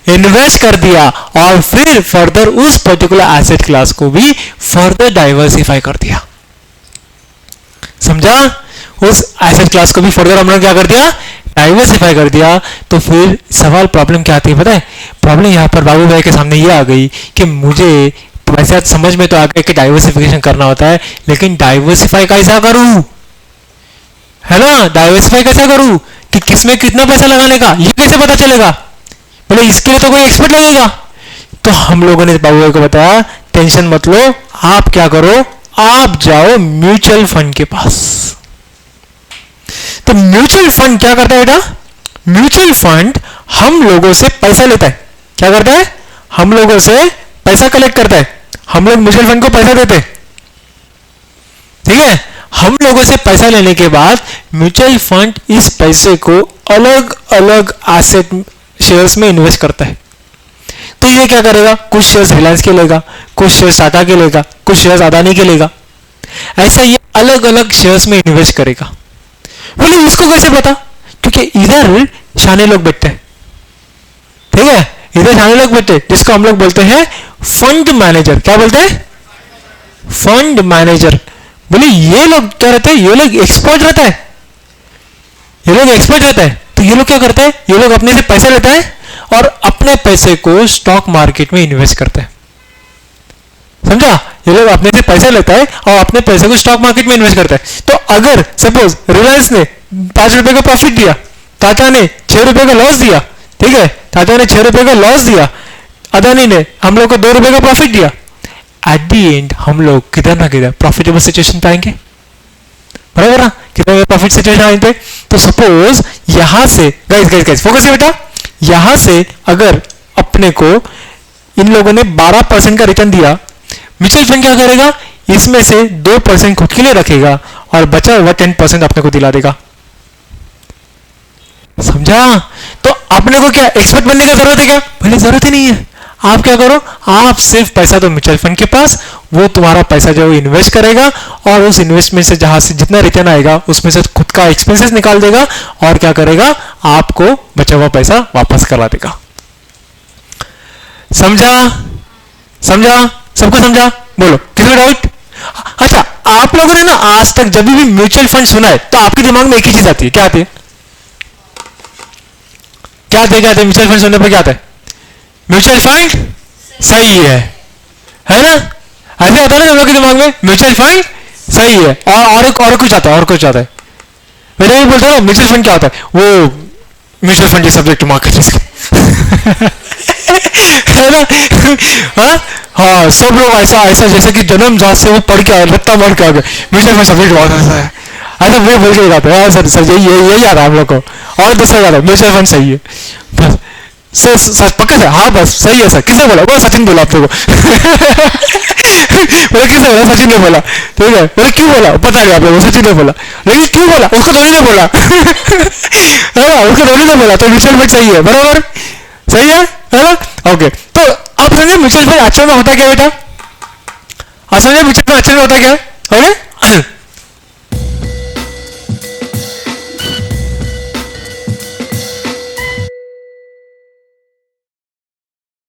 इन्वेस्ट कर दिया, और फिर फर्दर उस पर्टिकुलर एसेट क्लास को भी फर्दर डाइवर्सिफाई कर दिया, समझा। उस एसेट क्लास को भी फर्दर हमने क्या कर दिया, डाइवर्सिफाई कर दिया। तो फिर सवाल प्रॉब्लम क्या आती है पता है, प्रॉब्लम यहाँ पर बाबू भाई के सामने ये आ गई कि मुझे वैसे आज समझ में तो आ गया कि डाइवर्सिफिकेशन करना होता है, लेकिन डाइवर्सिफाई कैसा करूं, है ना, डाइवर्सिफाई कैसा करूं, कि किसमें कितना पैसा लगाने का ये कैसे पता चलेगा, बोले इसके लिए तो कोई एक्सपर्ट लगेगा। तो हम लोगों ने बाबू भाई को बताया टेंशन मत लो, आप क्या करो, आप जाओ म्यूचुअल फंड के पास। तो म्यूचुअल फंड क्या करता है बेटा, म्यूचुअल फंड हम लोगों से पैसा लेता है, क्या करता है, हम लोगों से पैसा कलेक्ट करता है, हम लोग म्यूचुअल फंड को पैसा देते हैं, ठीक है। हम लोगों से पैसा लेने के बाद म्यूचुअल फंड इस पैसे को अलग अलग एसेट शेयर्स में इन्वेस्ट करता है। तो ये क्या करेगा, कुछ शेयर्स रिलायंस के लेगा, कुछ शेयर्स टाटा के लेगा, कुछ शेयर्स अदानी के लेगा, ऐसा ये अलग अलग शेयर्स में इन्वेस्ट करेगा। बोले इसको कैसे पता, क्योंकि इधर शाने लोग बैठते हैं, ठीक है, इधर शाने लोग बैठते हैं, जिसको हम लोग बोलते हैं फंड मैनेजर। क्या बोलते हैं, फंड मैनेजर। बोले ये लोग क्या रहते हैं, ये लोग एक्सपर्ट रहता है, ये लोग एक्सपर्ट रहता है। तो ये लोग क्या करते हैं, ये लोग अपने से पैसा लेता है और अपने पैसे को स्टॉक मार्केट में इन्वेस्ट करते हैं, समझा। ये लोग अपने से पैसा लेता है और अपने पैसे को स्टॉक मार्केट में इन्वेस्ट करता है। तो अगर सपोज रिलायंस ने ₹5 का प्रॉफिट दिया, टाटा ने ₹6 का लॉस दिया, ठीक है, टाटा ने ₹6 का लॉस दिया, अदानी ने हम लोग को ₹2 का प्रॉफिट दिया, एट दी एंड हम लोग किधर ना किधर प्रॉफिटेबल सिचुएशन पे आएंगे, बराबर ना, किधर प्रॉफिट सिचुएशन आएंगे। तो सपोज यहां से गाइस गाइस गाइस फोकस है बेटा, यहां से अगर अपने को इन लोगों ने 12% का रिटर्न दिया, म्यूचुअल फंड क्या करेगा, इसमें से 2% खुद के लिए रखेगा और बचा हुआ 10% अपने को दिला देगा, समझा। तो अपने को क्या एक्सपर्ट बनने का जरूरत है क्या, भले जरूरत ही नहीं है। आप क्या करो, आप सिर्फ पैसा दो म्यूचुअल फंड के पास, वो तुम्हारा पैसा जो इन्वेस्ट करेगा और उस इन्वेस्टमेंट से जहां से जितना रिटर्न आएगा उसमें से खुद का एक्सपेंसेस निकाल देगा और क्या करेगा, आपको बचा हुआ पैसा वापस करा देगा, समझा, समझा, सबको समझा, बोलो किसी डाउट। अच्छा, आप लोगों ने ना आज तक जब भी म्यूचुअल फंड सुना है तो आपके दिमाग में एक ही चीज आती है, क्या आती है, क्या आती है, क्या आती है, म्यूचुअल फंड सुनने पर क्या आता है, म्यूचुअल फंड सही है ना, ऐसे आता है ना हम लोग के दिमाग में, म्यूचुअल फंड सही है, और कुछ आता है, और कुछ आता है। मैंने भी बोलता हूँ म्यूचुअल फंड क्या होता है, वो mutual fund is subject to market risk है ना। हाँ हाँ, सब लोग ऐसा ऐसा जैसे कि जन्म जात से वो पढ़ के आए, लत्ता मार के आ गए, म्यूचुअल फंड सब्जेक्ट बहुत ऐसा है, ऐसा वो बोल के जाते हैं, सर सर यही आ रहा है हम लोग को, और दूसरा याद है म्यूचुअल फंड सही है, बस सर पक्का सर, हाँ बस सही है सर, किसने बोला, वो सचिन बोला आप लोगों को बोले किसने बोला, सचिन ने बोला, ठीक है, बोले क्यों बोला पता नहीं आप लोगों को, सचिन ने बोला, लेकिन क्यों बोला, उसको धोनी ने बोला है, उसको धोनी ने बोला, तो म्यूचुअल फंड सही है, बराबर सही है ना। ओके, तो आप समझे म्यूचुअल फंड अच्छा में होता क्या बेटा, आप समझे म्यूचुअल फंड अच्छा में होता क्या, ओके।